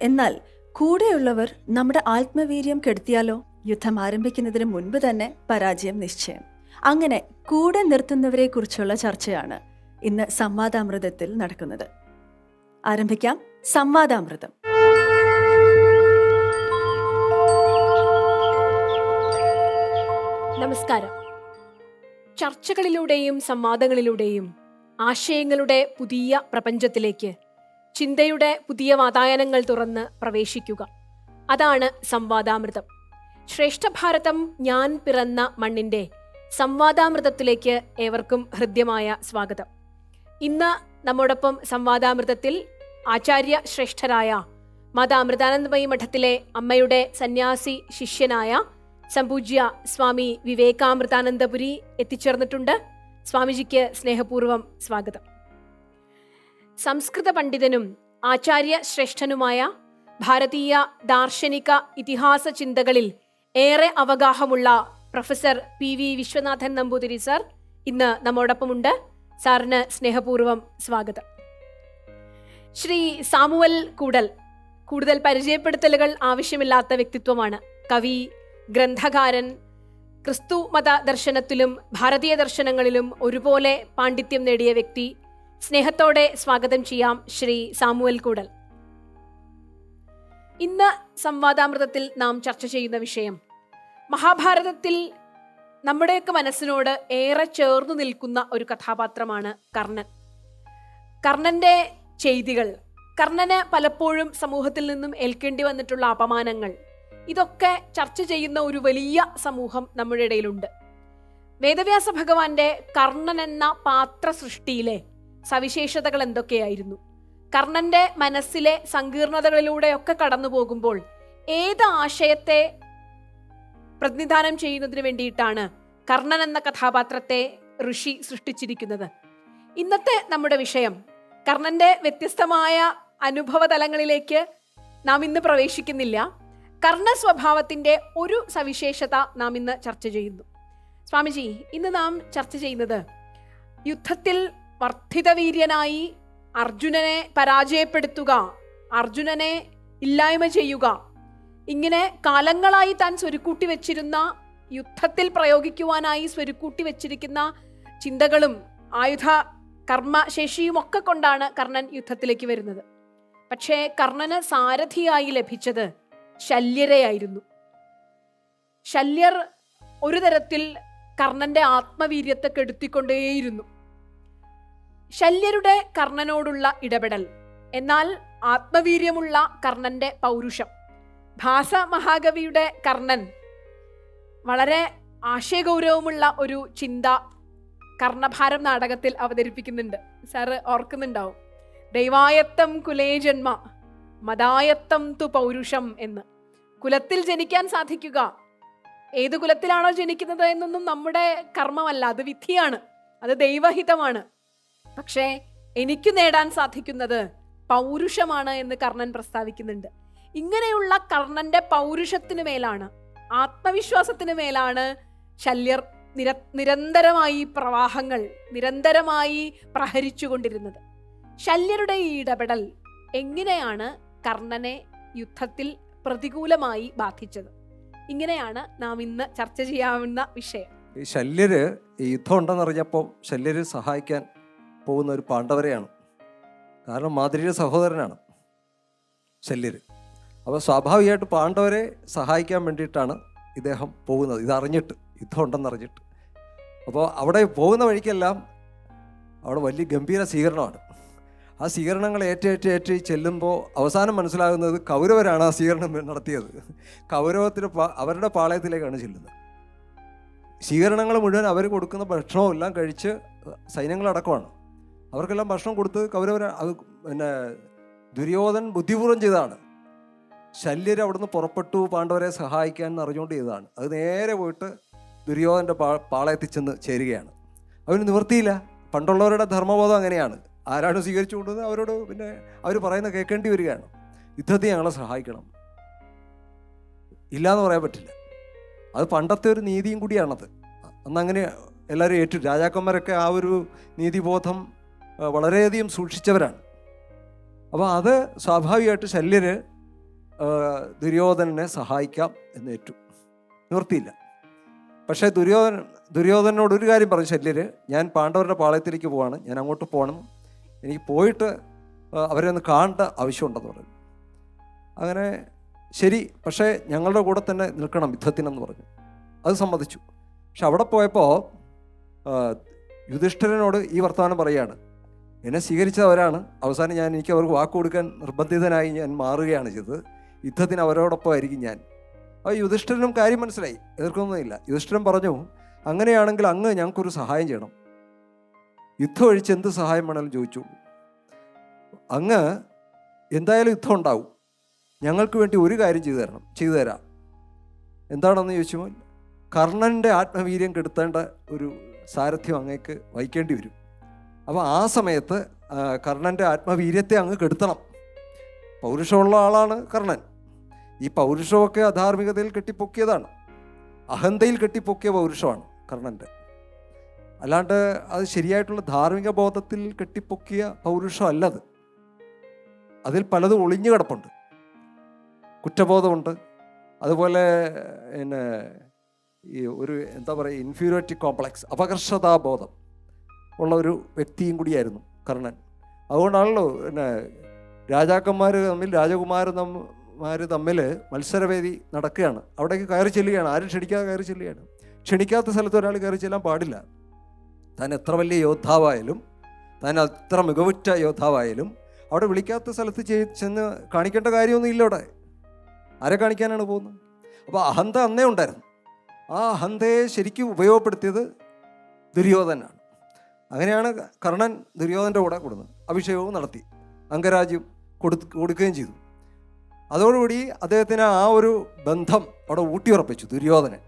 എന്നാൽ കൂടെയുള്ളവർ നമ്മുടെ ആത്മവീര്യം കെടുത്തിയാലോ? യുദ്ധം ആരംഭിക്കുന്നതിന് മുൻപ് തന്നെ പരാജയം നിശ്ചയം. അങ്ങനെ കൂടെ നിർത്തുന്നവരെ കുറിച്ചുള്ള ചർച്ചയാണ് ഇന്ന് സംവാദാമൃതത്തിൽ നടക്കുന്നത്. ആരംഭിക്കാം സംവാദാമൃതം. നമസ്കാരം. ചർച്ചകളിലൂടെയും സംവാദങ്ങളിലൂടെയും ആശയങ്ങളുടെ പുതിയ പ്രപഞ്ചത്തിലേക്ക് ചിന്തയുടെ പുതിയ വാതായനങ്ങൾ തുറന്ന് പ്രവേശിക്കുക. അതാണ് സംവാദാമൃതം. ശ്രേഷ്ഠഭാരതം ഞാൻ പിറന്ന മണ്ണിന്റെ സംവാദാമൃതത്തിലേക്ക് ഏവർക്കും ഹൃദ്യമായ സ്വാഗതം. ഇന്ന് നമ്മോടൊപ്പം സംവാദാമൃതത്തിൽ ആചാര്യ ശ്രേഷ്ഠരായ മാതാ അമൃതാനന്ദമയി മഠത്തിലെ അമ്മയുടെ സന്യാസി ശിഷ്യനായ സംപൂജ്യ സ്വാമി വിവേകാമൃതാനന്ദപുരി എത്തിച്ചേർന്നിട്ടുണ്ട്. സ്വാമിജിക്ക് സ്നേഹപൂർവം സ്വാഗതം. സംസ്കൃത പണ്ഡിതനും ആചാര്യ ശ്രേഷ്ഠനുമായ ഭാരതീയ ദാർശനിക ഇതിഹാസ ചിന്തകളിൽ ഏറെ അവഗാഹമുള്ള professor PV Viswanathan Namboothiri sir ഇന്ന് നമ്മോടൊപ്പമുണ്ട്. സാറിന് സ്നേഹപൂർവം സ്വാഗതം. ശ്രീ സാമുവൽ കൂടൽ കൂടുതൽ പരിചയപ്പെടുത്തലുകൾ ആവശ്യമില്ലാത്ത വ്യക്തിത്വമാണ്. കവി, ഗ്രന്ഥകാരൻ, ക്രിസ്തു മത ദർശനത്തിലും ഭാരതീയ ദർശനങ്ങളിലും ഒരുപോലെ പാണ്ഡിത്യം നേടിയ വ്യക്തി. സ്നേഹത്തോടെ സ്വാഗതം ചെയ്യാം ശ്രീ സാമുവൽ കൂടൽ. ഇന്ന് സംവാദാമൃതത്തിൽ നാം ചർച്ച ചെയ്യുന്ന വിഷയം മഹാഭാരതത്തിൽ നമ്മുടെയൊക്കെ മനസ്സിനോട് ഏറെ ചേർന്നു നിൽക്കുന്ന ഒരു കഥാപാത്രമാണ് കർണൻ. കർണന്റെ ചെയ്തികൾ, കർണന് പലപ്പോഴും സമൂഹത്തിൽ നിന്നും ഏൽക്കേണ്ടി വന്നിട്ടുള്ള അപമാനങ്ങൾ, ഇതൊക്കെ ചർച്ച ചെയ്യുന്ന ഒരു വലിയ സമൂഹം നമ്മുടെ ഇടയിലുണ്ട്. വേദവ്യാസ ഭഗവാന്റെ കർണൻ എന്ന പാത്ര സൃഷ്ടിയിലെ സവിശേഷതകൾ എന്തൊക്കെയായിരുന്നു? കർണന്റെ മനസ്സിലെ സങ്കീർണതകളിലൂടെയൊക്കെ കടന്നു പോകുമ്പോൾ ഏത് ആശയത്തെ പ്രതിനിധാനം ചെയ്യുന്നതിന് വേണ്ടിയിട്ടാണ് കർണൻ എന്ന കഥാപാത്രത്തെ ഋഷി സൃഷ്ടിച്ചിരിക്കുന്നത്? ഇന്നത്തെ നമ്മുടെ വിഷയം കർണന്റെ വ്യത്യസ്തമായ അനുഭവ തലങ്ങളിലേക്ക് നാം ഇന്ന് പ്രവേശിക്കുന്നില്ല. കർണ സ്വഭാവത്തിന്റെ ഒരു സവിശേഷത നാം ഇന്ന് ചർച്ച ചെയ്യുന്നു. സ്വാമിജി, ഇന്ന് നാം ചർച്ച ചെയ്യുന്നത് യുദ്ധത്തിൽ വർദ്ധിതവീര്യനായി അർജുനനെ പരാജയപ്പെടുത്തുക, അർജുനനെ ഇല്ലായ്മ ചെയ്യുക, ഇങ്ങനെ കാലങ്ങളായി താൻ സ്വരുക്കൂട്ടി വെച്ചിരുന്ന, യുദ്ധത്തിൽ പ്രയോഗിക്കുവാനായി സ്വരുക്കൂട്ടി വെച്ചിരിക്കുന്ന ചിന്തകളും ആയുധ കർമ്മശേഷിയും ഒക്കെ കൊണ്ടാണ് കർണൻ യുദ്ധത്തിലേക്ക് വരുന്നത്. പക്ഷേ കർണന് സാരഥിയായി ലഭിച്ചത് ശല്യരെയായിരുന്നു. ശല്യർ ഒരു തരത്തിൽ കർണന്റെ ആത്മവീര്യത്തെ കെടുത്തിക്കൊണ്ടേയിരുന്നു. ശല്യരുടെ കർണനോടുള്ള ഇടപെടൽ, എന്നാൽ ആത്മവീര്യമുള്ള കർണന്റെ പൗരുഷം. ഭാസ മഹാകവിയുടെ കർണൻ വളരെ ആശയഗൗരവമുള്ള ഒരു ചിന്ത കർണഭാരം നാടകത്തിൽ അവതരിപ്പിക്കുന്നുണ്ട്. സാറ് ഓർക്കുന്നുണ്ടാവും. ദൈവായത്തം കുലേ ജന്മ മതായത്തം തു പൗരുഷം എന്ന്. കുലത്തിൽ ജനിക്കാൻ സാധിക്കുക, ഏത് കുലത്തിലാണോ ജനിക്കുന്നത് എന്നൊന്നും നമ്മുടെ കർമ്മമല്ല, അത് വിധിയാണ്, അത് ദൈവഹിതമാണ്. പക്ഷേ എനിക്ക് നേടാൻ സാധിക്കുന്നത് പൗരുഷമാണ് എന്ന് കർണൻ പ്രസ്താവിക്കുന്നുണ്ട്. ഇങ്ങനെയുള്ള കർണന്റെ പൗരുഷത്തിന് മേലാണ്, ആത്മവിശ്വാസത്തിന് മേലാണ് ശല്യർ നിരന്തരമായി പ്രവാഹങ്ങൾ നിരന്തരമായി പ്രഹരിച്ചുകൊണ്ടിരുന്നത്. ശല്യരുടെ ഈ ഇടപെടൽ എങ്ങനെയാണ് കർണനെ യുദ്ധത്തിൽ പ്രതികൂലമായി ബാധിച്ചത്? ഇങ്ങനെയാണ് നാം ഇന്ന് ചർച്ച ചെയ്യാവുന്ന വിഷയം. ഈ ശല്യര് ഈ യുദ്ധം ഉണ്ടെന്നറിഞ്ഞപ്പോൾ ശല്യര് സഹായിക്കാൻ പോകുന്ന ഒരു പാണ്ഡവരെയാണ്. കാരണം മാദ്രിയുടെ സഹോദരനാണ് ശല്യര്. അപ്പോൾ സ്വാഭാവികമായിട്ട് പാണ്ഡവരെ സഹായിക്കാൻ വേണ്ടിയിട്ടാണ് ഇദ്ദേഹം പോകുന്നത്, ഇതറിഞ്ഞിട്ട്, യുദ്ധം ഉണ്ടെന്നറിഞ്ഞിട്ട്. അപ്പോൾ അവിടെ പോകുന്ന വഴിക്കെല്ലാം അവിടെ വലിയ ഗംഭീര സ്വീകരണമാണ്. ആ സ്വീകരണങ്ങൾ ഏറ്റേറ്റ് ചെല്ലുമ്പോൾ അവസാനം മനസ്സിലാകുന്നത് കൗരവരാണ് ആ സ്വീകരണം നടത്തിയത്. കൗരവത്തിന് അവരുടെ പാളയത്തിലേക്കാണ് ചെല്ലുന്നത്. സ്വീകരണങ്ങൾ മുഴുവൻ അവർ കൊടുക്കുന്ന ഭക്ഷണവും എല്ലാം കഴിച്ച് സൈന്യങ്ങളടക്കമാണ്. അവർക്കെല്ലാം ഭക്ഷണം കൊടുത്ത് കൗരവർ പിന്നെ ദുര്യോധൻ ബുദ്ധിപൂർവ്വം ചെയ്തതാണ്. ശല്യർ അവിടുന്ന് പുറപ്പെട്ടു പാണ്ഡവരെ സഹായിക്കാൻ എന്ന് അറിഞ്ഞുകൊണ്ട് ചെയ്തതാണ്. അത് നേരെ പോയിട്ട് ദുര്യോധൻ്റെ പാളയത്തിൽ ചെന്ന് ചേരുകയാണ്. അവന് നിവൃത്തിയില്ല. പണ്ടുള്ളവരുടെ ധർമ്മബോധം അങ്ങനെയാണ്. ആരാണ് സ്വീകരിച്ചു കൊണ്ടുവന്നത് അവരോട് പിന്നെ അവർ പറയുന്ന കേൾക്കേണ്ടി വരികയാണ്. യുദ്ധത്തിൽ ഞങ്ങളെ സഹായിക്കണം, ഇല്ലയെന്ന് പറയാൻ പറ്റില്ല. അത് പണ്ടത്തെ ഒരു നീതിയും കൂടിയാണത്. അന്നങ്ങനെ എല്ലാവരും ഏറ്റു. രാജാക്കന്മാരൊക്കെ ആ ഒരു നീതിബോധം വളരെയധികം സൂക്ഷിച്ചവരാണ്. അപ്പോൾ അത് സ്വാഭാവികമായിട്ട് ശല്യർ ദുര്യോധനനെ സഹായിക്കാം എന്ന് ഏറ്റു. നിവൃത്തിയില്ല. പക്ഷേ ദുര്യോധനോട് ഒരു കാര്യം പറഞ്ഞു ശല്യർ, ഞാൻ പാണ്ഡവരുടെ പാളയത്തിലേക്ക് പോവാണ്, ഞാൻ അങ്ങോട്ട് പോകണം, എനിക്ക് പോയിട്ട് അവരെ ഒന്ന് കാണേണ്ട ആവശ്യമുണ്ടെന്ന് പറഞ്ഞു. അങ്ങനെ ശരി, പക്ഷേ ഞങ്ങളുടെ കൂടെ തന്നെ നിൽക്കണം യുദ്ധത്തിനെന്ന് പറഞ്ഞു. അത് സമ്മതിച്ചു. പക്ഷെ അവിടെ പോയപ്പോൾ യുധിഷ്ഠിരനോട് ഈ വർത്തമാനം പറയുകയാണ്, എന്നെ സ്വീകരിച്ചവരാണ്, അവസാനം എനിക്ക് അവർക്ക് വാക്ക് കൊടുക്കാൻ നിർബന്ധിതനായി ഞാൻ മാറുകയാണ് ചെയ്തത്, യുദ്ധത്തിന് അവരോടൊപ്പം ആയിരിക്കും ഞാൻ. അപ്പോൾ യുധിഷ്ഠിരനും കാര്യം മനസ്സിലായി, എതിർക്കൊന്നുമില്ല. യുധിഷ്ഠിരൻ പറഞ്ഞു, അങ്ങനെയാണെങ്കിൽ അങ്ങ് ഞങ്ങൾക്കൊരു സഹായം ചെയ്യണം, യുദ്ധം ഒഴിച്ച് എന്ത് സഹായം വേണമെങ്കിലും ചോദിച്ചു, അങ്ങ് എന്തായാലും യുദ്ധം ഉണ്ടാവും, ഞങ്ങൾക്ക് വേണ്ടി ഒരു കാര്യം ചെയ്തു തരാം. എന്താണെന്ന് ചോദിച്ചു, കർണൻ്റെ ആത്മവീര്യം കെടുത്തേണ്ട ഒരു സാരഥ്യം അങ്ങേക്ക് വഹിക്കേണ്ടി വരും. അപ്പോൾ ആ സമയത്ത് കർണൻ്റെ ആത്മവീര്യത്തെ അങ്ങ് കെടുത്തണം. പൗരുഷമുള്ള ആളാണ് കർണൻ. ഈ പൗരുഷമൊക്കെ അധാർമികതയിൽ കെട്ടിപ്പൊക്കിയതാണ്, അഹന്തയിൽ കെട്ടിപ്പൊക്കിയ പൗരുഷമാണ് കർണൻ്റെ. അല്ലാണ്ട് അത് ശരിയായിട്ടുള്ള ധാർമ്മിക ബോധത്തിൽ കെട്ടിപ്പൊക്കിയ പൗരുഷമല്ലത്. അതിൽ പലതും ഒളിഞ്ഞു കിടപ്പുണ്ട്. കുറ്റബോധമുണ്ട്, അതുപോലെ പിന്നെ ഈ ഒരു എന്താ പറയുക ഇൻഫീരിയോറിറ്റി കോംപ്ലക്സ്, അപകർഷതാബോധം ഉള്ള ഒരു വ്യക്തിയും കൂടിയായിരുന്നു കർണൻ. അതുകൊണ്ടാണല്ലോ പിന്നെ രാജകുമാർ തമ്മിൽ മത്സരവേദി നടക്കുകയാണ്, അവിടേക്ക് കയറി ചെല്ലുകയാണ്. ആരും ക്ഷണിക്കാതെ കയറി ചെല്ലുകയാണ്. ക്ഷണിക്കാത്ത സ്ഥലത്ത് ഒരാൾ കയറി ചെല്ലാൻ പാടില്ല. താൻ എത്ര വലിയ യോദ്ധാവായാലും, താൻ എത്ര മികവുറ്റ യോദ്ധാവായാലും അവിടെ വിളിക്കാത്ത സ്ഥലത്ത് ചെന്ന് കാണിക്കേണ്ട കാര്യമൊന്നും ഇല്ല. അവിടെ ആരെ കാണിക്കാനാണ് പോകുന്നത്? അപ്പോൾ അഹന്ത അന്നേ ഉണ്ടായിരുന്നു. ആ അഹന്തയെ ശരിക്കും ഉപയോഗപ്പെടുത്തിയത് ദുര്യോധനാണ്. അങ്ങനെയാണ് കർണൻ ദുര്യോധൻ്റെ കൂടെ കൊടുക്കുന്നത്. അഭിഷേകവും നടത്തി, അംഗരാജ്യം കൊടുക്കുകയും ചെയ്തു. അതോടുകൂടി അദ്ദേഹത്തിന് ആ ഒരു ബന്ധം അവിടെ ഊട്ടിയുറപ്പിച്ചു ദുര്യോധനൻ.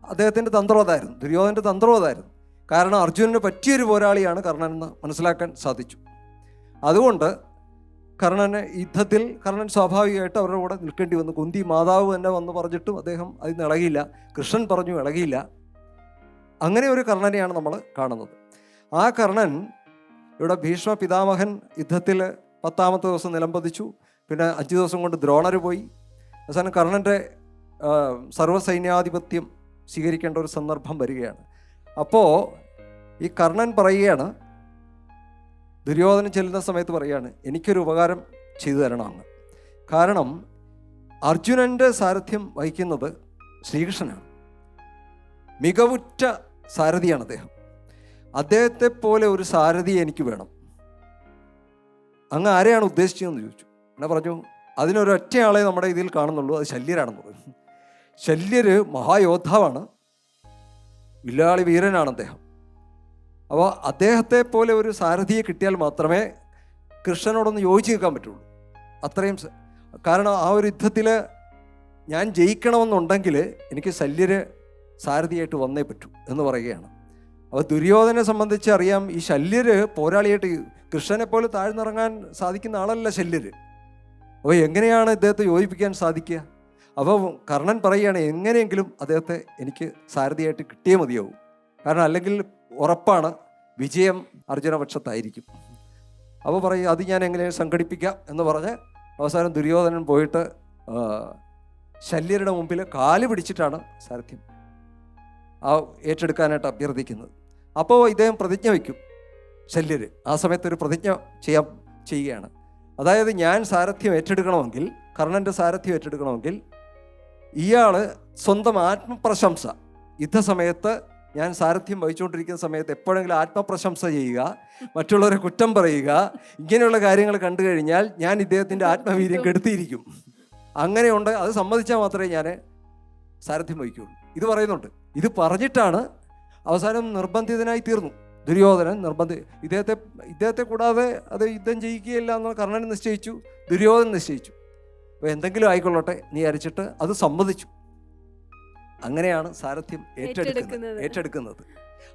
അദ്ദേഹത്തിൻ്റെ തന്ത്രം അതായിരുന്നു, ദുര്യോധൻ്റെ തന്ത്രം അതായിരുന്നു. കാരണം അർജുനന് പറ്റിയൊരു പോരാളിയാണ് കർണൻ എന്ന് മനസ്സിലാക്കാൻ സാധിച്ചു. അതുകൊണ്ട് യുദ്ധത്തിൽ കർണൻ സ്വാഭാവികമായിട്ട് അവരുടെ കൂടെ നിൽക്കേണ്ടി വന്നു. കുന്തി മാതാവ് തന്നെ വന്ന് പറഞ്ഞിട്ടും അദ്ദേഹം അതിന് ഇളകിയില്ല. കൃഷ്ണൻ പറഞ്ഞു ഇളകിയില്ല. അങ്ങനെ ഒരു കർണനെയാണ് നമ്മൾ കാണുന്നത്. ആ കർണൻ ഇവിടെ ഭീഷ്മ പിതാമഹൻ യുദ്ധത്തിൽ 10ാമത്തെ ദിവസം നിലംപതിച്ചു. പിന്നെ 5 ദിവസം കൊണ്ട് ദ്രോണർ പോയി. അവസാനം കർണൻ്റെ സർവ്വസൈന്യാധിപത്യം സ്വീകരിക്കേണ്ട ഒരു സന്ദർഭം വരികയാണ്. അപ്പോൾ ഈ കർണൻ പറയുകയാണ്, ദുര്യോധനൻ ചെല്ലുന്ന സമയത്ത് പറയുകയാണ്, എനിക്കൊരു ഉപകാരം ചെയ്തു തരണം അങ്ങ്. കാരണം അർജുനൻ്റെ സാരഥ്യം വഹിക്കുന്നത് ശ്രീകൃഷ്ണനാണ്. മികവുറ്റ സാരഥിയാണ് അദ്ദേഹം. അദ്ദേഹത്തെ പോലെ ഒരു സാരഥി എനിക്ക് വേണം. അങ്ങ് ആരെയാണ് ഉദ്ദേശിച്ചതെന്ന് ചോദിച്ചു. എന്നെ പറഞ്ഞു, അതിനൊരൊറ്റയാളെ നമ്മുടെ ഇതിൽ കാണുന്നുള്ളൂ, അത് ശല്യരാണെന്ന് പറഞ്ഞു. ശല്യർ മഹായോദ്ധാവാണ്, വില്ലാളി വീരനാണ് അദ്ദേഹം. അപ്പോൾ അദ്ദേഹത്തെ പോലെ ഒരു സാരഥിയെ കിട്ടിയാൽ മാത്രമേ കൃഷ്ണനോടൊന്ന് യോജിച്ച് നിൽക്കാൻ പറ്റുള്ളൂ. അത്രയും കാരണം ആ ഒരു യുദ്ധത്തിൽ ഞാൻ ജയിക്കണമെന്നുണ്ടെങ്കിൽ എനിക്ക് ശല്യർ സാരഥിയായിട്ട് വന്നേ പറ്റൂ എന്ന് പറയുകയാണ്. അപ്പോൾ ദുര്യോധനെ സംബന്ധിച്ച് അറിയാം, ഈ ശല്യർ പോരാളിയായിട്ട് കൃഷ്ണനെ പോലെ താഴ്ന്നിറങ്ങാൻ സാധിക്കുന്ന ആളല്ല ശല്യർ. അപ്പോൾ എങ്ങനെയാണ് ഇദ്ദേഹത്തെ യോജിപ്പിക്കാൻ സാധിക്കുക? അപ്പോൾ കർണൻ പറയുകയാണ്, എങ്ങനെയെങ്കിലും അദ്ദേഹത്തെ എനിക്ക് സാരഥിയായിട്ട് കിട്ടിയേ മതിയാവും. കാരണം അല്ലെങ്കിൽ ഉറപ്പാണ് വിജയം അർജുനപക്ഷത്തായിരിക്കും. അപ്പോൾ പറയും, അത് ഞാൻ എങ്ങനെ സംഘടിപ്പിക്കാം എന്ന് പറഞ്ഞ് അവസാനം ദുര്യോധനൻ പോയിട്ട് ശല്യരുടെ മുമ്പിൽ കാല് പിടിച്ചിട്ടാണ് സാരഥ്യം ഏറ്റെടുക്കാനായിട്ട് അഭ്യർത്ഥിക്കുന്നത്. അപ്പോൾ ഇദ്ദേഹം പ്രതിജ്ഞ വയ്ക്കും. ശല്യർ ആ സമയത്തൊരു പ്രതിജ്ഞ ചെയ്യുകയാണ്. അതായത് ഞാൻ സാരഥ്യം ഏറ്റെടുക്കണമെങ്കിൽ, കർണൻ്റെ സാരഥ്യം ഏറ്റെടുക്കണമെങ്കിൽ ഇയാൾ സ്വന്തം ആത്മപ്രശംസ യുദ്ധസമയത്ത് ഞാൻ സാരഥ്യം വഹിച്ചുകൊണ്ടിരിക്കുന്ന സമയത്ത് എപ്പോഴെങ്കിലും ആത്മപ്രശംസ ചെയ്യുക, മറ്റുള്ളവരെ കുറ്റം പറയുക, ഇങ്ങനെയുള്ള കാര്യങ്ങൾ കണ്ടു കഴിഞ്ഞാൽ ഞാൻ ഇദ്ദേഹത്തിൻ്റെ ആത്മവീര്യം കെടുത്തിയിരിക്കും. അങ്ങനെയുണ്ട്, അത് സമ്മതിച്ചാൽ മാത്രമേ ഞാൻ സാരഥ്യം വഹിക്കുകയുള്ളൂ. ഇത് പറയുന്നുണ്ട്. ഇത് പറഞ്ഞിട്ടാണ് അവസാനം നിർബന്ധിതനായി തീർന്നു. ദുര്യോധനൻ ഇദ്ദേഹത്തെ കൂടാതെ അത് യുദ്ധം ചെയ്യിക്കുകയില്ല എന്ന് കർണൻ നിശ്ചയിച്ചു, ദുര്യോധനൻ നിശ്ചയിച്ചു. അപ്പോൾ എന്തെങ്കിലും ആയിക്കൊള്ളട്ടെ നീ അരച്ചിട്ട് അത് സമ്മതിച്ചു. അങ്ങനെയാണ് സാരഥ്യം ഏറ്റെടുക്കുന്നത്.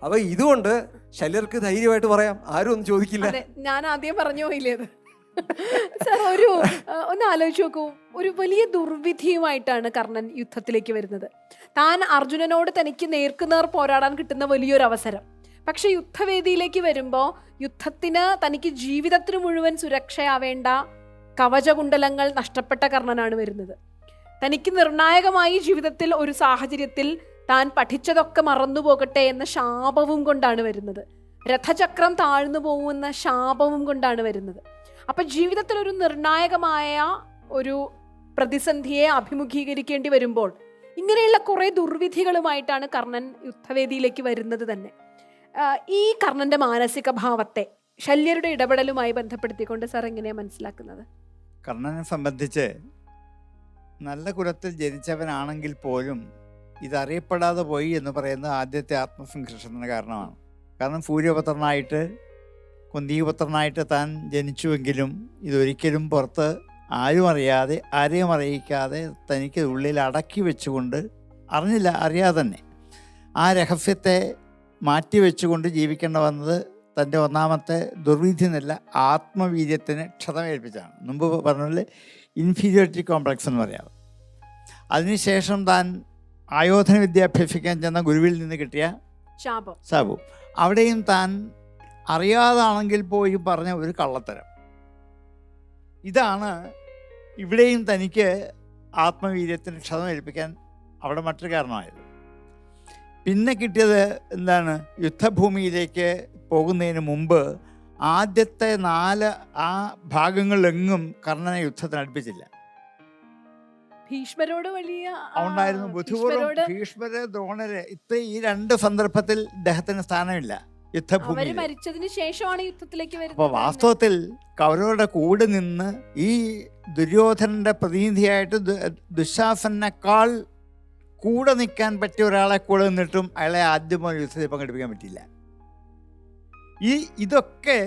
അപ്പോൾ ഇതുകൊണ്ട് ശല്യർക്ക് ധൈര്യമായിട്ട് പറയാം, ആരും ഒന്നും ചോദിക്കില്ല. ഞാൻ ആദ്യം പറഞ്ഞു പോയില്ലേ അത്. സാർ ഒന്ന് ആലോചിച്ച് നോക്കൂ, ഒരു വലിയ ദുർവിധിയുമായിട്ടാണ് കർണൻ യുദ്ധത്തിലേക്ക് വരുന്നത്. താൻ അർജുനനോട് തനിക്ക് നേർക്കുനേർ പോരാടാൻ കിട്ടുന്ന വലിയൊരു അവസരം. പക്ഷെ യുദ്ധവേദിയിലേക്ക് വരുമ്പോൾ യുദ്ധത്തിന് തനിക്ക് ജീവിതത്തിന് മുഴുവൻ സുരക്ഷയാവേണ്ട കവചകുണ്ടലങ്ങൾ നഷ്ടപ്പെട്ട കർണനാണ് വരുന്നത്. തനിക്ക് നിർണായകമായി ജീവിതത്തിൽ ഒരു സാഹചര്യത്തിൽ താൻ പഠിച്ചതൊക്കെ മറന്നുപോകട്ടെ എന്ന ശാപവും കൊണ്ടാണ് വരുന്നത്. രഥചക്രം താഴ്ന്നു പോകുന്ന ശാപവും കൊണ്ടാണ് വരുന്നത്. അപ്പം ജീവിതത്തിൽ ഒരു നിർണായകമായ ഒരു പ്രതിസന്ധിയെ അഭിമുഖീകരിക്കേണ്ടി വരുമ്പോൾ ഇങ്ങനെയുള്ള കുറേ ദുർവിധികളുമായിട്ടാണ് കർണൻ യുദ്ധവേദിയിലേക്ക് വരുന്നത് തന്നെ. ഈ കർണന്റെ മാനസിക ഭാവത്തെ ശല്യരുടെ ഇടപെടലുമായി ബന്ധപ്പെടുത്തിക്കൊണ്ട് സാർ എങ്ങനെയാണ് മനസ്സിലാക്കുന്നത്? കർണനെ സംബന്ധിച്ച് നല്ല കുലത്തിൽ ജനിച്ചവനാണെങ്കിൽ പോലും ഇതറിയപ്പെടാതെ പോയി എന്ന് പറയുന്നത് ആദ്യത്തെ ആത്മസംഘർഷത്തിന് കാരണമാണ്. കാരണം സൂര്യപുത്രനായിട്ട് കുന്തിപുത്രനായിട്ട് താൻ ജനിച്ചുവെങ്കിലും ഇതൊരിക്കലും പുറത്ത് ആരും അറിയാതെ ആരെയും അറിയിക്കാതെ തനിക്ക് ഉള്ളിൽ അടക്കി വെച്ചുകൊണ്ട്, അറിയാതെ തന്നെ ആ രഹസ്യത്തെ മാറ്റിവെച്ചുകൊണ്ട് ജീവിക്കേണ്ട വന്നത് തൻ്റെ ഒന്നാമത്തെ ദുർവിധി എന്നല്ല, ആത്മവീര്യത്തിന് ക്ഷതമേൽപ്പിച്ചാണ്. മുമ്പ് പറഞ്ഞ ഇൻഫീരിയോറിറ്റി കോംപ്ലക്സ് എന്ന് പറയാം. അതിനുശേഷം താൻ ആയോധന വിദ്യ അഭ്യസിക്കാൻ ചെന്ന ഗുരുവിൽ നിന്ന് കിട്ടിയ ശാപം, അവിടെയും താൻ അറിയാതാണെങ്കിൽ പോയി പറഞ്ഞ ഒരു കള്ളത്തരം. ഇതാണ് ഇവിടെയും തനിക്ക് ആത്മവീര്യത്തിന് ക്ഷതമേൽപ്പിക്കാൻ അവിടെ മറ്റൊരു കാരണമായത്. പിന്നെ കിട്ടിയത് എന്താണ്? യുദ്ധഭൂമിയിലേക്ക് പോകുന്നതിന് മുമ്പ് ആദ്യത്തെ 4 ആ ഭാഗങ്ങളിലെങ്ങും കർണനെ യുദ്ധത്തിന് അടുപ്പിച്ചില്ല. ഭീഷ്മരോട് വലിയ ഉണ്ടായിരുന്നു. ബുദ്ധിപൂർവ്വം ഭീഷ്മര്, ദ്രോണര്, ഈ 2 സന്ദർഭത്തിൽ ഇദ്ദേഹത്തിന് സ്ഥാനമില്ല യുദ്ധഭൂമിയിൽ. മരിച്ചതിന് ശേഷമാണ് യുദ്ധത്തിലേക്ക് വരുന്നത്. അപ്പോൾ വാസ്തവത്തിൽ കൗരവരുടെ കൂടെ നിന്ന് ഈ ദുര്യോധനന്റെ പ്രതിനിധിയായിട്ട് ദുശാസനേക്കാൾ കൂടെ നിൽക്കാൻ പറ്റിയ ഒരാളെ കൂടെ നിന്നിട്ടും അയാളെ ആദ്യം യുദ്ധത്തിൽ പങ്കെടുപ്പിക്കാൻ പറ്റില്ല. ഇതൊക്കെ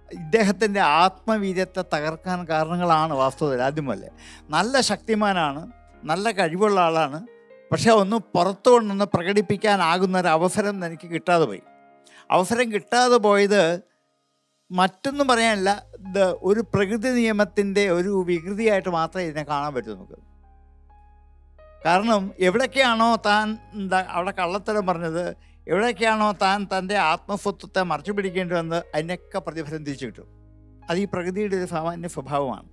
ഇദ്ദേഹത്തിൻ്റെ ആത്മവീര്യത്തെ തകർക്കാൻ കാരണങ്ങളാണ് വാസ്തവത്തിൽ. ആദ്യമല്ലേ നല്ല ശക്തിമാനാണ്, നല്ല കഴിവുള്ള ആളാണ്, പക്ഷെ ഒന്ന് പുറത്തു കൊണ്ടൊന്ന് പ്രകടിപ്പിക്കാനാകുന്ന ഒരു അവസരം എനിക്ക് കിട്ടാതെ പോയി. അവസരം കിട്ടാതെ പോയത് മറ്റൊന്നും പറയാനില്ല, ഒരു പ്രകൃതി നിയമത്തിൻ്റെ ഒരു വികൃതിയായിട്ട് മാത്രമേ ഇതിനെ കാണാൻ പറ്റൂ നമുക്ക്. കാരണം എവിടേക്കാണോ താൻ അവിടെ കള്ളത്തരം പറഞ്ഞത്, എവിടേക്കാണോ താൻ തൻ്റെ ആത്മസ്വത്വത്തെ മറച്ചു പിടിക്കേണ്ടി വന്നത്, അതിനൊക്കെ പ്രതിഫലം തിരിച്ചു കിട്ടും. അത് ഈ പ്രകൃതിയുടെ ഒരു സാമാന്യ സ്വഭാവമാണ്.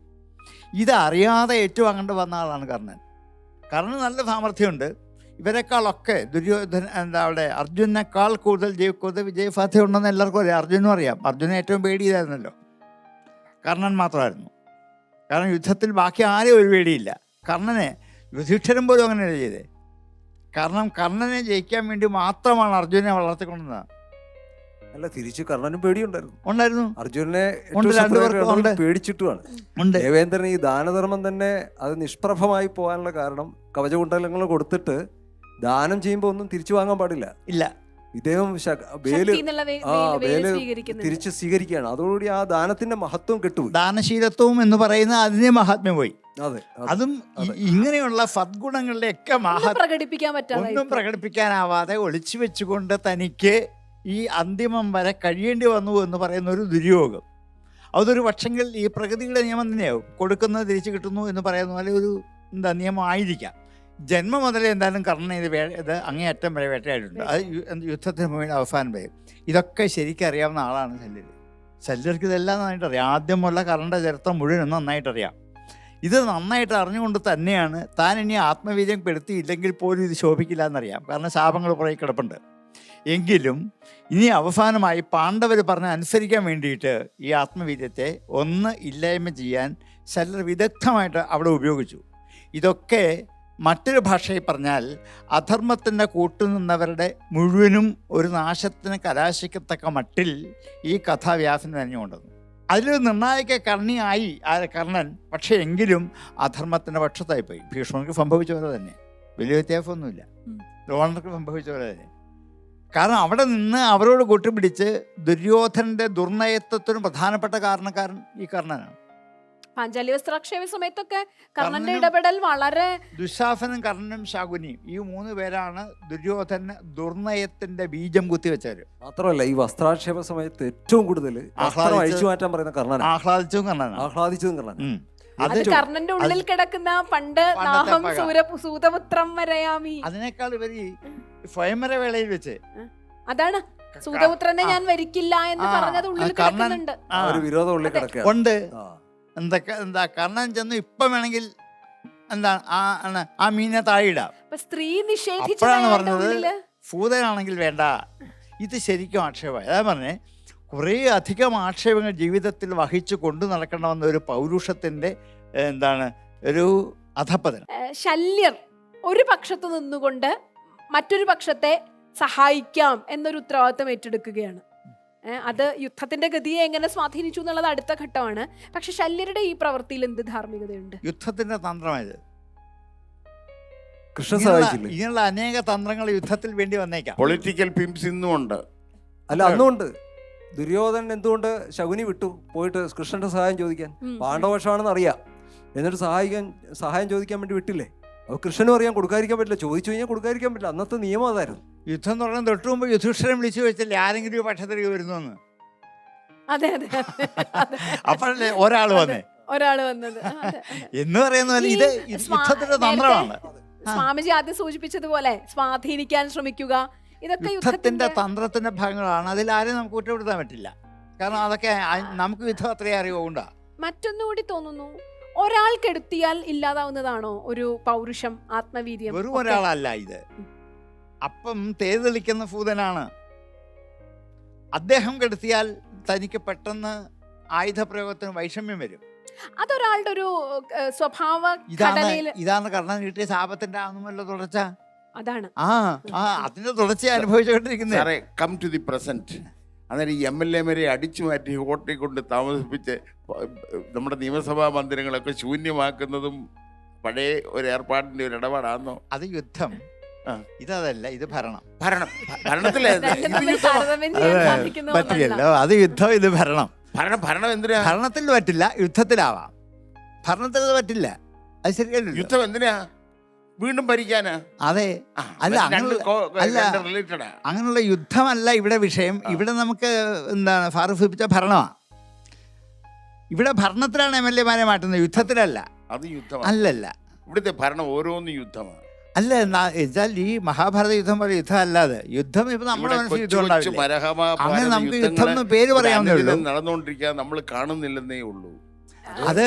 ഇതറിയാതെ ഏറ്റുവാങ്ങേണ്ടി വന്ന ആളാണ് കർണൻ. കർണന് നല്ല സാമർഥ്യമുണ്ട്. ഇവരെക്കാളൊക്കെ അവിടെ അർജുനേക്കാൾ കൂടുതൽ വിജയസാധ്യത ഉണ്ടെന്ന് എല്ലാവർക്കും അറിയാം. അർജുനും അറിയാം. അർജുനെ ഏറ്റവും പേടിയതായിരുന്നല്ലോ, കർണൻ മാത്രമായിരുന്നു. കാരണം യുദ്ധത്തിൽ ബാക്കി ആരെയും ഒരു പേടിയില്ല. കർണനെ യുധിഷ്ഠിരൻ പോലും അങ്ങനെയല്ല ചെയ്തേ. കാരണം കർണനെ ജയിക്കാൻ വേണ്ടി മാത്രമാണ് അർജുനെ വളർത്തിക്കൊണ്ടത്. അല്ല, തിരിച്ചു കർണനും പേടിയുണ്ടായിരുന്നു. അർജുനെ പേടിച്ചിട്ടുമാണ്. ദേവേന്ദ്രൻ ഈ ദാനധർമ്മം തന്നെ അത് നിഷ്പ്രഭമായി പോകാനുള്ള കാരണം കവചകുണ്ടലങ്ങൾ കൊടുത്തിട്ട് ദാനം ചെയ്യുമ്പോൾ ഒന്നും തിരിച്ചു വാങ്ങാൻ പാടില്ല. ഇദ്ദേഹം വേല് തിരിച്ച് സ്വീകരിക്കുകയാണ്. അതോടുകൂടി ആ ദാനത്തിന്റെ മഹത്വം കെട്ടുപോയി. ദാനശീലത്വം എന്ന് പറയുന്ന അതിന്റെ മഹാത്മ്യം പോയി. അതും ഇങ്ങനെയുള്ള സദ്ഗുണങ്ങളുടെ ഒക്കെ ഒന്നും പ്രകടിപ്പിക്കാനാവാതെ ഒളിച്ചു വെച്ചുകൊണ്ട് തനിക്ക് ഈ അന്തിമം വരെ കഴിയേണ്ടി വന്നു എന്ന് പറയുന്ന ഒരു ദുര്യോഗം. അതൊരു പക്ഷെങ്കിൽ ഈ പ്രകൃതിയുടെ നിയമം തന്നെയാവും. കൊടുക്കുന്നത് തിരിച്ചു കിട്ടുന്നു എന്ന് പറയുന്ന പോലെ ഒരു നിയമം ആയിരിക്കാം. ജന്മം മുതലേ എന്തായാലും കർണൻ ഇത് അങ്ങേയറ്റം വരെ വേട്ടയായിട്ടുണ്ട്. അത് യുദ്ധത്തിന് മുമ്പ് അവസാനം വരെ. ഇതൊക്കെ ശരിക്കും അറിയാവുന്ന ആളാണ് ശല്യർ. ശല്യർക്ക് ഇതെല്ലാം നന്നായിട്ട് അറിയാം. ആദ്യമുള്ള കർണൻ്റെ ചരിത്രം മുഴുവൻ നന്നായിട്ടറിയാം. ഇത് നന്നായിട്ട് അറിഞ്ഞുകൊണ്ട് തന്നെയാണ് താൻ ഇനി ആത്മവീര്യം പെടുത്തിയില്ലെങ്കിൽ പോലും ഇത് ശോഭിക്കില്ല എന്നറിയാം. കാരണം ശാപങ്ങൾ പുറകെ കിടപ്പുണ്ട്. എങ്കിലും ഇനി അവസാനമായി പാണ്ഡവർ പറഞ്ഞ് അനുസരിക്കാൻ വേണ്ടിയിട്ട് ഈ ആത്മവീര്യത്തെ ഇല്ലായ്മ ചെയ്യാൻ ശല്യർ വിദഗ്ധമായിട്ട് അവിടെ ഉപയോഗിച്ചു. ഇതൊക്കെ മറ്റൊരു ഭാഷയിൽ പറഞ്ഞാൽ അധർമ്മത്തിൻ്റെ കൂട്ടുനിന്നവരുടെ മുഴുവനും ഒരു നാശത്തിന് കലാശിക്കത്തക്ക മട്ടിൽ ഈ കഥ വ്യാസന് തന്നെയുണ്ടെന്ന്. അതിൽ നിർണായക കർണിയായി കർണൻ, പക്ഷേ എങ്കിലും അധർമ്മത്തിൻ്റെ പക്ഷത്തായിപ്പോയി. ഭീഷ്മർക്ക് സംഭവിച്ച പോലെ തന്നെ, വലിയ വ്യത്യാസമൊന്നുമില്ല. ദ്രോണർക്ക് സംഭവിച്ച പോലെ തന്നെ. കാരണം അവിടെ നിന്ന് അവരോട് കൂട്ടുപിടിച്ച് ദുര്യോധനന്റെ ദുർനയത്വത്തിന് പ്രധാനപ്പെട്ട കാരണക്കാരൻ ഈ കർണനാണ്. പാഞ്ചാലി വസ്ത്രാക്ഷേപ സമയത്തൊക്കെ കർണന്റെ ഇടപെടൽ വളരെ ദുശാസനും കർണനും ശകുനിയും ഈ 3 പേരാണ് ദുര്യോധന ദുർനയത്തിന്റെ ബീജം കുത്തിവെച്ചവര്. മാത്രമല്ല ഈ വസ്ത്രാക്ഷേപ സമയത്ത് ഏറ്റവും കൂടുതൽ വസ്ത്രം അഴിച്ചു മാറ്റാൻ പറയുന്ന കർണനാണ്. ആഹ്ലാദിച്ചതും കർണനാണ്. ആഹ്ലാദിച്ചതും കർണൻ. അത് കർണന്റെ ഉള്ളിൽ കിടക്കുന്ന പണ്ട് നാഹം സൂതപുത്രം വരയാമി, അതിനേക്കാൾ ഇവര് സ്വയംവര വേളയിൽ വെച്ച് അതാണ് സൂതപുത്രനെ ഞാൻ വരിക്കില്ല എന്ന് പറഞ്ഞത് ഉള്ളിൽ കിടക്കുന്നുണ്ട്. ഒരു വിരോധം ഉള്ളിൽ കിടക്കുക ഉണ്ട്. എന്താ കർണൻ ചെന്ന് ഇപ്പം വേണമെങ്കിൽ എന്താണ് ആ മീനെ താഴെയിടാം. സ്ത്രീ അപ്പോഴാണ് പറഞ്ഞത് സൂതനാണെങ്കിൽ വേണ്ട. ഇത് ശരിക്കും ആക്ഷേപമായി. അതാ പറഞ്ഞേ, കുറേ അധികം ആക്ഷേപങ്ങൾ ജീവിതത്തിൽ വഹിച്ചു കൊണ്ടു നടക്കണമെന്ന ഒരു പൗരുഷത്തിന്റെ ഒരു അധപ്പതനം. ശല്യർ ഒരു പക്ഷത്ത് നിന്നുകൊണ്ട് മറ്റൊരു പക്ഷത്തെ സഹായിക്കാം എന്നൊരു ഉത്തരവാദിത്വം ഏറ്റെടുക്കുകയാണ്. അത് യുദ്ധത്തിന്റെ ഗതിയെ എങ്ങനെ സ്വാധീനിച്ചു എന്നുള്ളത് അടുത്ത ഘട്ടമാണ്. പക്ഷെ ശല്യരുടെ ഈ പ്രവൃത്തിയിൽ എന്ത് ധാർമ്മികതയുണ്ട്? യുദ്ധത്തിന്റെ തന്ത്രമായത്. കൃഷ്ണൻ സഹായിച്ചില്ലേ? ഇങ്ങനെയുള്ള അനേക തന്ത്രങ്ങൾ യുദ്ധത്തിൽ വേണ്ടി വന്നേക്കാം. പൊളിറ്റിക്കൽ പിംസ് ഇന്നും ഉണ്ട്. അല്ല, അന്നുണ്ട്. ദുര്യോധനൻ എന്തുകൊണ്ട് ശകുനി വിട്ടു പോയിട്ട് കൃഷ്ണന്റെ സഹായം ചോദിക്കാൻ? പാണ്ഡവപക്ഷമാണെന്ന് അറിയാം, എന്നിട്ട് സഹായം ചോദിക്കാൻ വേണ്ടി വിട്ടില്ലേ? അപ്പോൾ കൃഷ്ണനും അറിയാൻ കൊടുക്കാതിരിക്കാൻ പറ്റില്ല. ചോദിച്ചു കഴിഞ്ഞാൽ കൊടുക്കാതിരിക്കാൻ പറ്റില്ല. അന്നത്തെ നിയമം അതായിരുന്നു. യുദ്ധം തുടങ്ങാൻ തൊട്ട് മുമ്പ് യുധിഷ്ഠിരൻ വിളിച്ചു വെച്ചല്ലേ ആരെങ്കിലും ഒരു പക്ഷത്തിലേക്ക് വരുന്നു. അതെ അതെ, അപ്പോഴല്ലേ ഒരാൾ വന്നത് എന്ന് പറയുന്ന ഇത് യുദ്ധത്തിന്റെ തന്ത്രമാണ്. സ്വാമിജി ആദ്യം സൂചിപ്പിച്ചതുപോലെ സ്വാധീനിക്കാൻ ശ്രമിക്കുക, ഇതൊക്കെ യുദ്ധത്തിന്റെ തന്ത്രത്തിന്റെ ഭാഗങ്ങളാണ്. അതിൽ ആരെയും നമുക്ക് കുറ്റപ്പെടുത്താൻ പറ്റില്ല. കാരണം അതൊക്കെ നമുക്ക് യുദ്ധം അത്രയും അറിവുണ്ടാ. മറ്റൊന്നുകൂടി തോന്നുന്നു, ഒരാൾ കെടുത്തിയാൽ ഇല്ലാതാവുന്നതാണോ ഒരു പൗരുഷം, ആത്മവീര്യം? വെറും ഒരാളല്ല ഇത്. അപ്പം തേതെളിക്കുന്ന ഭൂതനാണ്. അദ്ദേഹം കെടുത്തിയാൽ തനിക്ക് പെട്ടെന്ന് ആയുധപ്രയോഗത്തിന് വൈഷമ്യം വരും. അതൊരാളുടെ ഒരു സ്വഭാവ ഇതാണ് കർണൻ കിട്ടിയ ശാപത്തിന്റെ ആണെന്നല്ലോ തുടർച്ച. അതാണ് അതിന്റെ തുടർച്ച അനുഭവിച്ചുകൊണ്ടിരിക്കുന്നത്. Come to the present. അന്നേരം ഈ MLA-മാരെ അടിച്ചു മാറ്റി ഹോട്ടലിൽ കൊണ്ട് താമസിപ്പിച്ച് നമ്മുടെ നിയമസഭാ മന്ദിരങ്ങളൊക്കെ ശൂന്യമാക്കുന്നതും പഴയ ഒരു ഏർപ്പാടിന്റെ ഒരു ഇടപാടാണോ? അത് യുദ്ധം. ഇതല്ല, ഇത് ഭരണം. ഭരണത്തിലെ പറ്റില്ലല്ലോ. അത് യുദ്ധം, ഇത് ഭരണം. ഭരണം എന്തിനാ? ഭരണത്തിൽ പറ്റില്ല, യുദ്ധത്തിലാവാം. ഭരണത്തിൽ അത് പറ്റില്ല. അത് ശരിയല്ല. യുദ്ധം എന്തിനാ? വീണ്ടും ഭരിക്കാനാ? അതെ. അല്ല, അങ്ങനെയുള്ള യുദ്ധമല്ല ഇവിടെ വിഷയം. ഇവിടെ നമുക്ക് ഫാറൂഖ് ഭരണമാണ്. ഇവിടെ ഭരണത്തിലാണ് MLA-മാരെ മാറ്റുന്നത്, യുദ്ധത്തിലല്ല. അത് യുദ്ധം അല്ലല്ല. ഇവിടുത്തെ ഭരണം ഓരോന്നും യുദ്ധമാണ്. അല്ല, എന്നാൽ ഈ മഹാഭാരത യുദ്ധം പോലെ യുദ്ധം അല്ലാതെ യുദ്ധം ഇപ്പൊ നമ്മുടെ മനസ്സിൽ യുദ്ധം ഉണ്ടാവില്ല. അങ്ങനെ നമുക്ക് യുദ്ധം എന്ന് പേര് പറയാവുന്നേ നടന്നുകൊണ്ടിരിക്കുക, നമ്മൾ കാണുന്നില്ലെന്നേ ഉള്ളൂ. അത്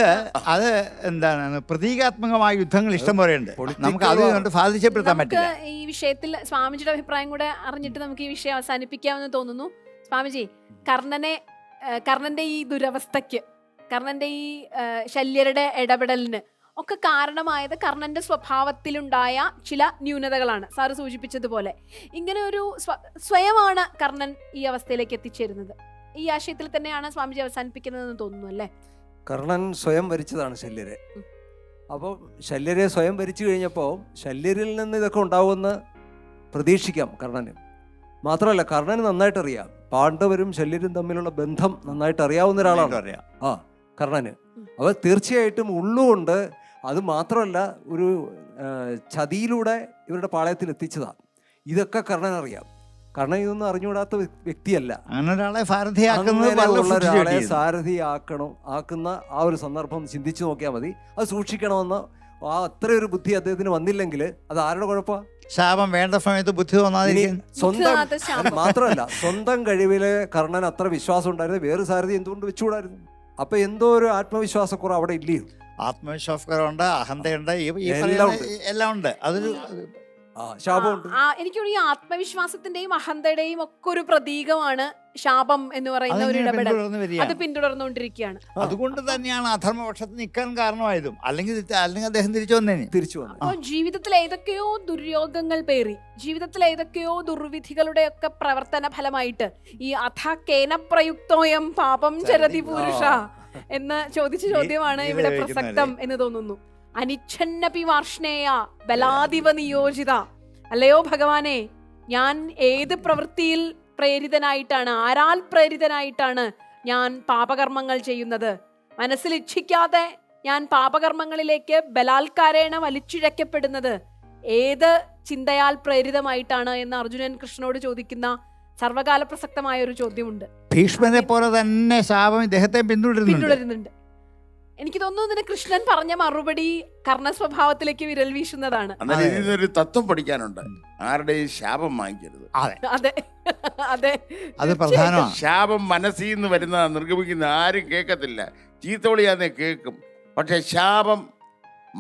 പ്രതീകാത്മകമായ യുദ്ധങ്ങൾ ഇഷ്ടം പോലെയുണ്ട്. നമുക്ക് അതുകൊണ്ട് സാധിച്ചപ്പെടുത്താൻ പറ്റില്ല. ഈ വിഷയത്തിൽ സ്വാമിജിയുടെ അഭിപ്രായം കൂടെ അറിഞ്ഞിട്ട് നമുക്ക് ഈ വിഷയം അവസാനിപ്പിക്കാമെന്ന് തോന്നുന്നു. സ്വാമിജി, കർണന്റെ ഈ ദുരവസ്ഥയ്ക്ക്, കർണന്റെ ഈ ശല്യരുടെ ഇടപെടലിന് ഒക്കെ കാരണമായത് കർണന്റെ സ്വഭാവത്തിലുണ്ടായ ചില ന്യൂനതകളാണ്. സാറ് സൂചിപ്പിച്ചതുപോലെ ഇങ്ങനെ ഒരു സ്വയമാണ് കർണൻ ഈ അവസ്ഥയിലേക്ക് എത്തിച്ചേരുന്നത്. ഈ ആശയത്തിൽ തന്നെയാണ് സ്വാമിജി അവസാനിപ്പിക്കുന്നതെന്ന് തോന്നുന്നു അല്ലേ? കർണൻ സ്വയം ഭരിച്ചതാണ് ശല്യരെ. അപ്പോൾ ശല്യരെ സ്വയം ഭരിച്ചു കഴിഞ്ഞപ്പോൾ ശല്യരിൽ നിന്ന് ഇതൊക്കെ ഉണ്ടാവുമെന്ന് പ്രതീക്ഷിക്കാം കർണന്. മാത്രമല്ല, കർണന് നന്നായിട്ട് അറിയാം പാണ്ഡവരും ശല്യരും തമ്മിലുള്ള ബന്ധം നന്നായിട്ട് അറിയാവുന്ന ഒരാളാണ് കർണന്. അപ്പോൾ തീർച്ചയായിട്ടും ഉള്ളുകൊണ്ട്, അത് മാത്രമല്ല ഒരു ചതിയിലൂടെ ഇവരുടെ പാളയത്തിൽ എത്തിച്ചതാണ്. ഇതൊക്കെ കർണൻ അറിയാം. കർണൻ ഇതൊന്നും അറിഞ്ഞുകൂടാത്ത വ്യക്തിയല്ല. അങ്ങനെ ഒരാളെ ആക്കുന്ന ആ ഒരു സന്ദർഭം ചിന്തിച്ചു നോക്കിയാൽ മതി. അത് സൂക്ഷിക്കണമെന്ന് അത്രയൊരു ബുദ്ധി അദ്ദേഹത്തിന് വന്നില്ലെങ്കിൽ അത് ആരുടെ കുഴപ്പമാണ്? ശാപം വേണ്ട സമയത്ത് ബുദ്ധി സ്വന്തം മാത്രമല്ല, സ്വന്തം കഴിവില് കർണൻ അത്ര വിശ്വാസം ഉണ്ടായിരുന്നു. വേറെ സാരഥി എന്തുകൊണ്ട് വെച്ചുകൂടായിരുന്നു? അപ്പൊ എന്തോ ഒരു ആത്മവിശ്വാസക്കുറവ് അവിടെ ഇല്ലയോ? ആത്മവിശ്വാസക്കുറവുണ്ട്, അഹന്തയുണ്ട്, എല്ലാം ഉണ്ട്. അതൊരു ശാപമുണ്ട്. എനിക്ക് ഈ ആത്മവിശ്വാസത്തിന്റെയും അഹന്തയുടെയും ഒക്കെ ഒരു പ്രതീകമാണ് ശാപം എന്ന് പറയുന്ന ഒരു അതിങ്ങനെ ഇടപെടൽ. പിന്തുടർന്ന് വരികയാണ്. അത് പിന്തുടർന്നുകൊണ്ടിരിക്കുകയാണ്. അതുകൊണ്ട് തന്നെയാണ് അധർമ്മപക്ഷത്ത് നിൽക്കാൻ കാരണമായതും. അല്ലെങ്കിൽ അദ്ദേഹം തിരിച്ചു വന്നേനെ. തിരിച്ചു വന്നു. അപ്പോൾ ജീവിതത്തിൽ ഏതൊക്കെയോ ദുര്യോഗങ്ങൾ പേറി, ജീവിതത്തിൽ ഏതൊക്കെയോ ദുർവിധികളുടെ ഒക്കെ പ്രവർത്തന ഫലമായിട്ട് ഈ അഥ കേന പ്രയുക്തോയം പാപം ചരതി പുരുഷ എന്ന് ചോദിച്ച ചോദ്യമാണ് നീ ഇവിടെ വിലപിക്കുന്നതല്ലേ? പ്രസക്തം എന്ന് തോന്നുന്നു. അനിച്ഛന്നപി വാർഷ്ണേയ ബലാദിവ നിയോജിത. അല്ലയോ ഭഗവാനെ, ഞാൻ ഏത് പ്രവൃത്തിയിൽ പ്രേരിതനായിട്ടാണ്, ആരാൽ പ്രേരിതനായിട്ടാണ് ഞാൻ പാപകർമ്മങ്ങൾ ചെയ്യുന്നത്? മനസ്സിൽ ഇച്ഛിക്കാതെ ഞാൻ പാപകർമ്മങ്ങളിലേക്ക് ബലാത്കാരേണ വലിച്ചിഴക്കപ്പെടുന്നത് ഏത് ചിന്തയാൽ പ്രേരിതമായിട്ടാണ് എന്ന് അർജുനൻ കൃഷ്ണനോട് ചോദിക്കുന്ന സർവകാല പ്രസക്തമായ ഒരു ചോദ്യമുണ്ട്. ഭീഷ്മനെ പോലെ തന്നെ ശാപം ഇദ്ദേഹത്തെ പിന്തുടരുന്നുണ്ട്. എനിക്ക് തോന്നുന്നു ഇതിന് കൃഷ്ണൻ പറഞ്ഞ മറുപടി കർണസ്വഭാവത്തിലേക്ക് വിരൽ വീശുന്നതാണ്. എന്നാൽ ഇതിനൊരു തത്വം പഠിക്കാനുണ്ട്. ആരുടെയും ശാപം വാങ്ങിക്കരുത്. അതെ അതെ, അത് പ്രധാനമാണ്. ശാപം മനസ്സിൽ നിന്ന് വരുന്ന നിർഗമിക്കുന്ന ആരും കേൾക്കത്തില്ല. ചീത്തവിളിയാന്നേ കേൾക്കും. പക്ഷെ ശാപം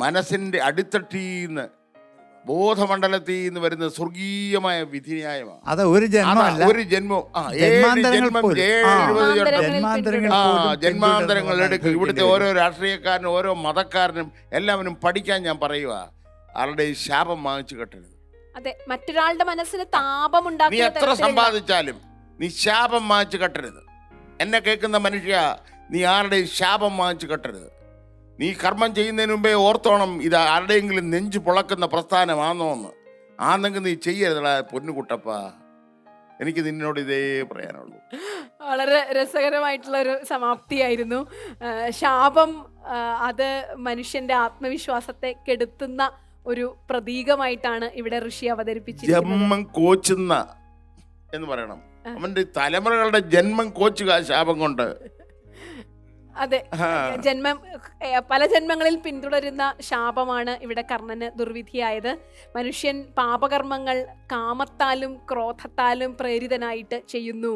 മനസ്സിന്റെ അടിത്തട്ടിന്ന് ബോധമണ്ഡലത്തിൽ നിന്ന് വരുന്ന സ്വർഗീയമായ വിധിന്യായമാണ്. അത് ഒരു ജന്മമല്ല, ഒരു ജന്മം, ജന്മാന്തരങ്ങൾ എടുക്കും. ഇവിടുത്തെ ഓരോ രാഷ്ട്രീയക്കാരനും ഓരോ മതക്കാരനും എല്ലാവരും പഠിക്കാൻ ഞാൻ പറയുക, ആരുടെ ശാപം വാങ്ങിച്ചു കെട്ടരുത്. അതെ, മറ്റൊരാളുടെ മനസ്സിന് താപം നീ ഉണ്ടാക്കുന്ന എത്ര സമ്പാദിച്ചാലും നീ ശാപം വാങ്ങിച്ചു കെട്ടരുത്. എന്നെ കേൾക്കുന്ന മനുഷ്യ, നീ ആരുടെ ശാപം വാങ്ങിച്ചു കെട്ടരുത്. നീ കർമ്മം ചെയ്യുന്നതിന് മുമ്പേ ഓർത്തോണം, ഇത് ആരുടെയെങ്കിലും നെഞ്ചു പൊളക്കുന്ന പ്രസ്ഥാനമാണോ എന്ന്. ആണെങ്കിൽ നീ ചെയ്യരുതടാ പൊന്നുകുട്ടപ്പ. എനിക്ക് നിന്നോട് ഇതേ പറയാനുള്ളൂ. വളരെ രസകരമായിട്ടുള്ള ഒരു സമാപ്തിയായിരുന്നു. ശാപം അത് മനുഷ്യന്റെ ആത്മവിശ്വാസത്തെ കെടുത്തുന്ന ഒരു പ്രതീകമായിട്ടാണ് ഇവിടെ ഋഷി അവതരിപ്പിച്ചിരിക്കുന്നത്. ജന്മം കോച്ചുന്ന എന്ന് പറയണം. അവന്റെ തലമുറകളുടെ ജന്മം കോച്ചുക ശാപം കൊണ്ട്. അതെ, പല ജന്മങ്ങളിൽ പിന്തുടരുന്ന ശാപമാണ് ഇവിടെ കർണന് ദുർവിധിയായത്. മനുഷ്യൻ പാപകർമ്മങ്ങൾ കാമത്താലും ക്രോധത്താലും പ്രേരിതനായിട്ട് ചെയ്യുന്നു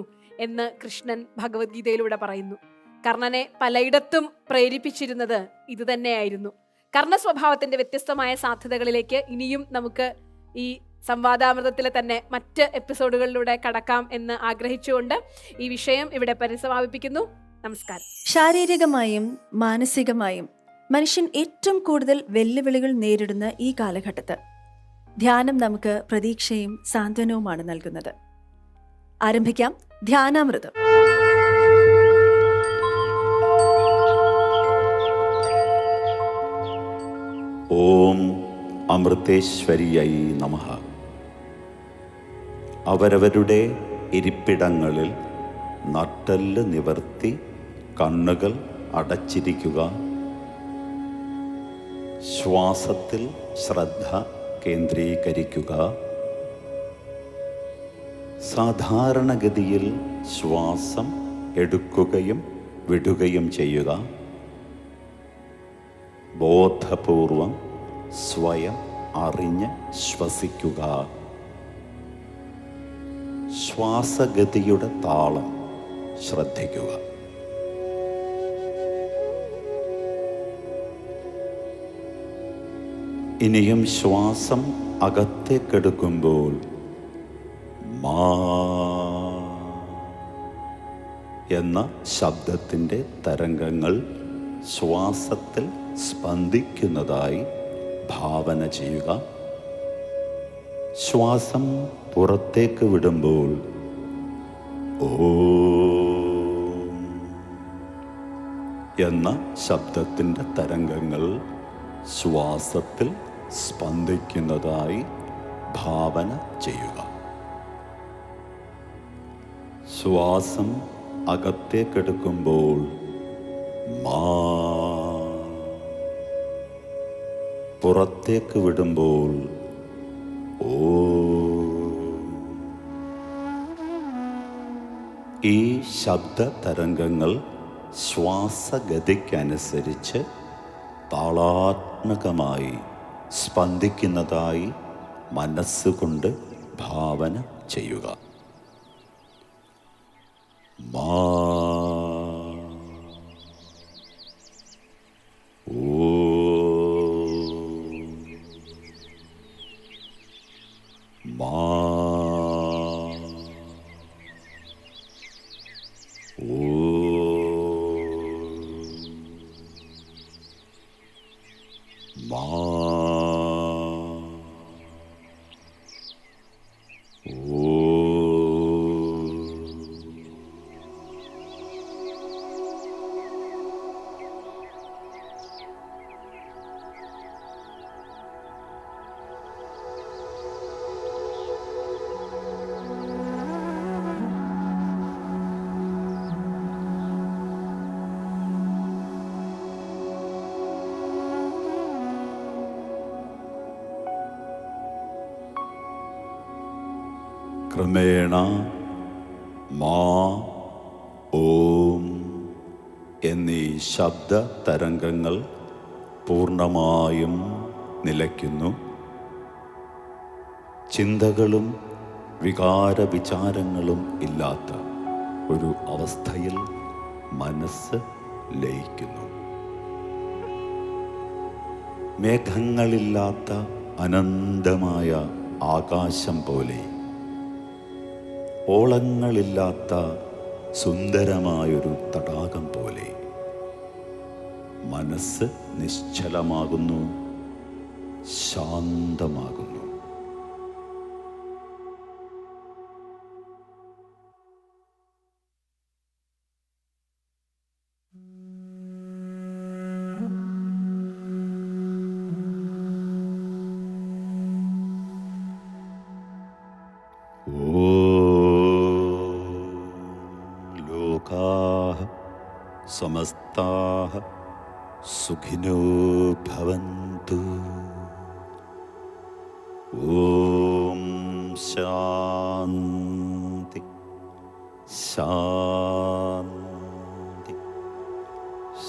എന്ന് കൃഷ്ണൻ ഭഗവത്ഗീതയിലൂടെ പറയുന്നു. കർണനെ പലയിടത്തും പ്രേരിപ്പിച്ചിരുന്നത് ഇത് തന്നെയായിരുന്നു. കർണ സ്വഭാവത്തിന്റെ വ്യത്യസ്തമായ സാധ്യതകളിലേക്ക് ഇനിയും നമുക്ക് ഈ സംവാദാമൃതത്തിലെ തന്നെ മറ്റ് എപ്പിസോഡുകളിലൂടെ കടക്കാം എന്ന് ആഗ്രഹിച്ചുകൊണ്ട് ഈ വിഷയം ഇവിടെ പരിസമാപിപ്പിക്കുന്നു. നമസ്കാരം. ശാരീരികമായും മാനസികമായും മനുഷ്യൻ ഏറ്റവും കൂടുതൽ വെല്ലുവിളികൾ നേരിടുന്ന ഈ കാലഘട്ടത്ത് ധ്യാനം നമുക്ക് പ്രതീക്ഷയും സാന്ത്വനവുമാണ് നൽകുന്നത്. ആരംഭിക്കാം ധ്യാനാമൃതം. ഓം അമൃതേശ്വരിയായി നമഃ. അവരവരുടെ ഇരിപ്പിടങ്ങളിൽ നട്ടെല്ല് നിവർത്തി കണ്ണുകൾ അടച്ചിരിക്കുക. ശ്വാസത്തിൽ ശ്രദ്ധ കേന്ദ്രീകരിക്കുക. സാധാരണഗതിയിൽ ശ്വാസം എടുക്കുകയും വിടുകയും ചെയ്യുക. ബോധപൂർവം സ്വയം അറിഞ്ഞ് ശ്വസിക്കുക. ശ്വാസഗതിയുടെ താളം ശ്രദ്ധിക്കുക. ഇനിയും ശ്വാസം അകത്തേക്കെടുക്കുമ്പോൾ മാ എന്ന ശബ്ദത്തിൻ്റെ തരംഗങ്ങൾ ശ്വാസത്തിൽ സ്പന്ദിക്കുന്നതായി ഭാവന ചെയ്യുക. ശ്വാസം പുറത്തേക്ക് വിടുമ്പോൾ ഓം എന്ന ശബ്ദത്തിൻ്റെ തരംഗങ്ങൾ ശ്വാസത്തിൽ സ്പന്ദിക്കുന്നതായി ഭാവന ചെയ്യുക. ശ്വാസം അകത്തേക്കെടുക്കുമ്പോൾ മാ, പുറത്തേക്ക് വിടുമ്പോൾ ഓം. ഈ ശബ്ദ തരംഗങ്ങൾ ശ്വാസഗതിക്കനുസരിച്ച് താളാത്മകമായി സ്പന്ദിക്കുന്നതായി മനസ്സുകൊണ്ട് ഭാവന ചെയ്യുക. മാ, ഓം. ക്രമേണ മാ, ഓം എന്നീ ശബ്ദ തരംഗങ്ങൾ പൂർണ്ണമായും നിലയ്ക്കുന്നു. ചിന്തകളും വികാര വിചാരങ്ങളും ഇല്ലാത്ത ഒരു അവസ്ഥയിൽ മനസ്സ് ലയിക്കുന്നു. മേഘങ്ങളില്ലാത്ത അനന്തമായ ആകാശം പോലെ, ഓളങ്ങളില്ലാത്ത സുന്ദരമായൊരു തടാകം പോലെ മനസ്സ് നിശ്ചലമാകുന്നു, ശാന്തമാകുന്നു. ലോകാഃ സമസ്താഃ സുഖിനോ ഭവന്തു. ഓം ശാന്തി ശാന്തി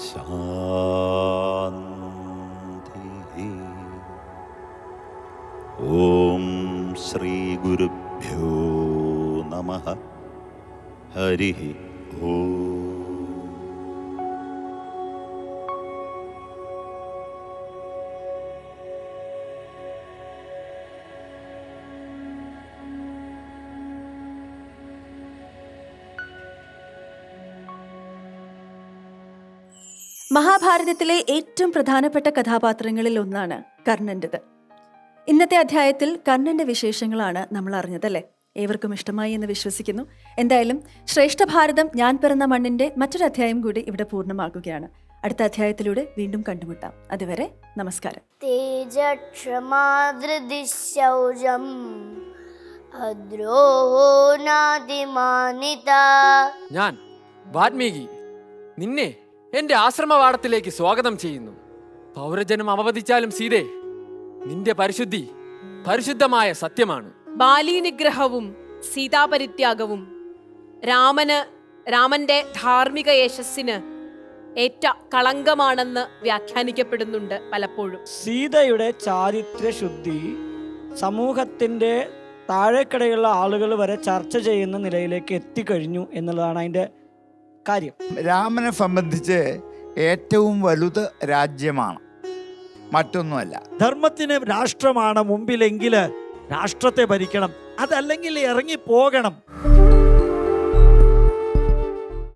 ശാന്തി. ഓം ശ്രീ ഗുരുഭ്യോ നമഃ. ഹരിഃ ഓം. മഹാഭാരതത്തിലെ ഏറ്റവും പ്രധാനപ്പെട്ട കഥാപാത്രങ്ങളിൽ ഒന്നാണ് കർണൻ്റെത്. ഇന്നത്തെ അധ്യായത്തിൽ കർണന്റെ വിശേഷങ്ങളാണ് നമ്മൾ അറിഞ്ഞതല്ലേ? ഏവർക്കും ഇഷ്ടമായി എന്ന് വിശ്വസിക്കുന്നു. എന്തായാലും ശ്രേഷ്ഠ ഭാരതം ഞാൻ പിറന്ന മണ്ണിന്റെ മറ്റൊരു അധ്യായം കൂടി ഇവിടെ പൂർണ്ണമാക്കുകയാണ്. അടുത്ത അധ്യായത്തിലൂടെ വീണ്ടും കണ്ടുമുട്ടാം. അതുവരെ നമസ്കാരം. തേജക്ഷമാധൃതിശൗചം അദ്രോഹോ നാതിമാനിത. ഞാൻ വാൽമീകി നിന്നെ എന്റെ ആശ്രമവാടത്തിലേക്ക് സ്വാഗതം ചെയ്യുന്നു. പൗരജനം അവമതിച്ചാലും സീതേ, നിന്റെ പരിശുദ്ധി പരിശുദ്ധമായ സത്യമാണ്. ബാലി നിഗ്രഹവും സീതാപരിത്യാഗവും രാമന്റെ ധാർമ്മിക യശസ്സിന് ഏറ്റ കളങ്കമാണെന്ന് വ്യാഖ്യാനിക്കപ്പെടുന്നുണ്ട് പലപ്പോഴും. സീതയുടെ ചാരിത്രശുദ്ധി സമൂഹത്തിന്റെ താഴെക്കടയുള്ള ആളുകൾ വരെ ചർച്ച ചെയ്യുന്ന നിലയിലേക്ക് എത്തിക്കഴിഞ്ഞു എന്നുള്ളതാണ് അതിൻ്റെ കാര്യം. രാമനെ സംബന്ധിച്ച് ഏറ്റവും വലുത് രാജ്യമാണ്, മറ്റൊന്നുമല്ല. ധർമ്മത്തിന് രാഷ്ട്രമാണ് മുമ്പിലെങ്കിൽ രാഷ്ട്രത്തെ ഭരിക്കണം, അതല്ലെങ്കിൽ ഇറങ്ങി പോകണം.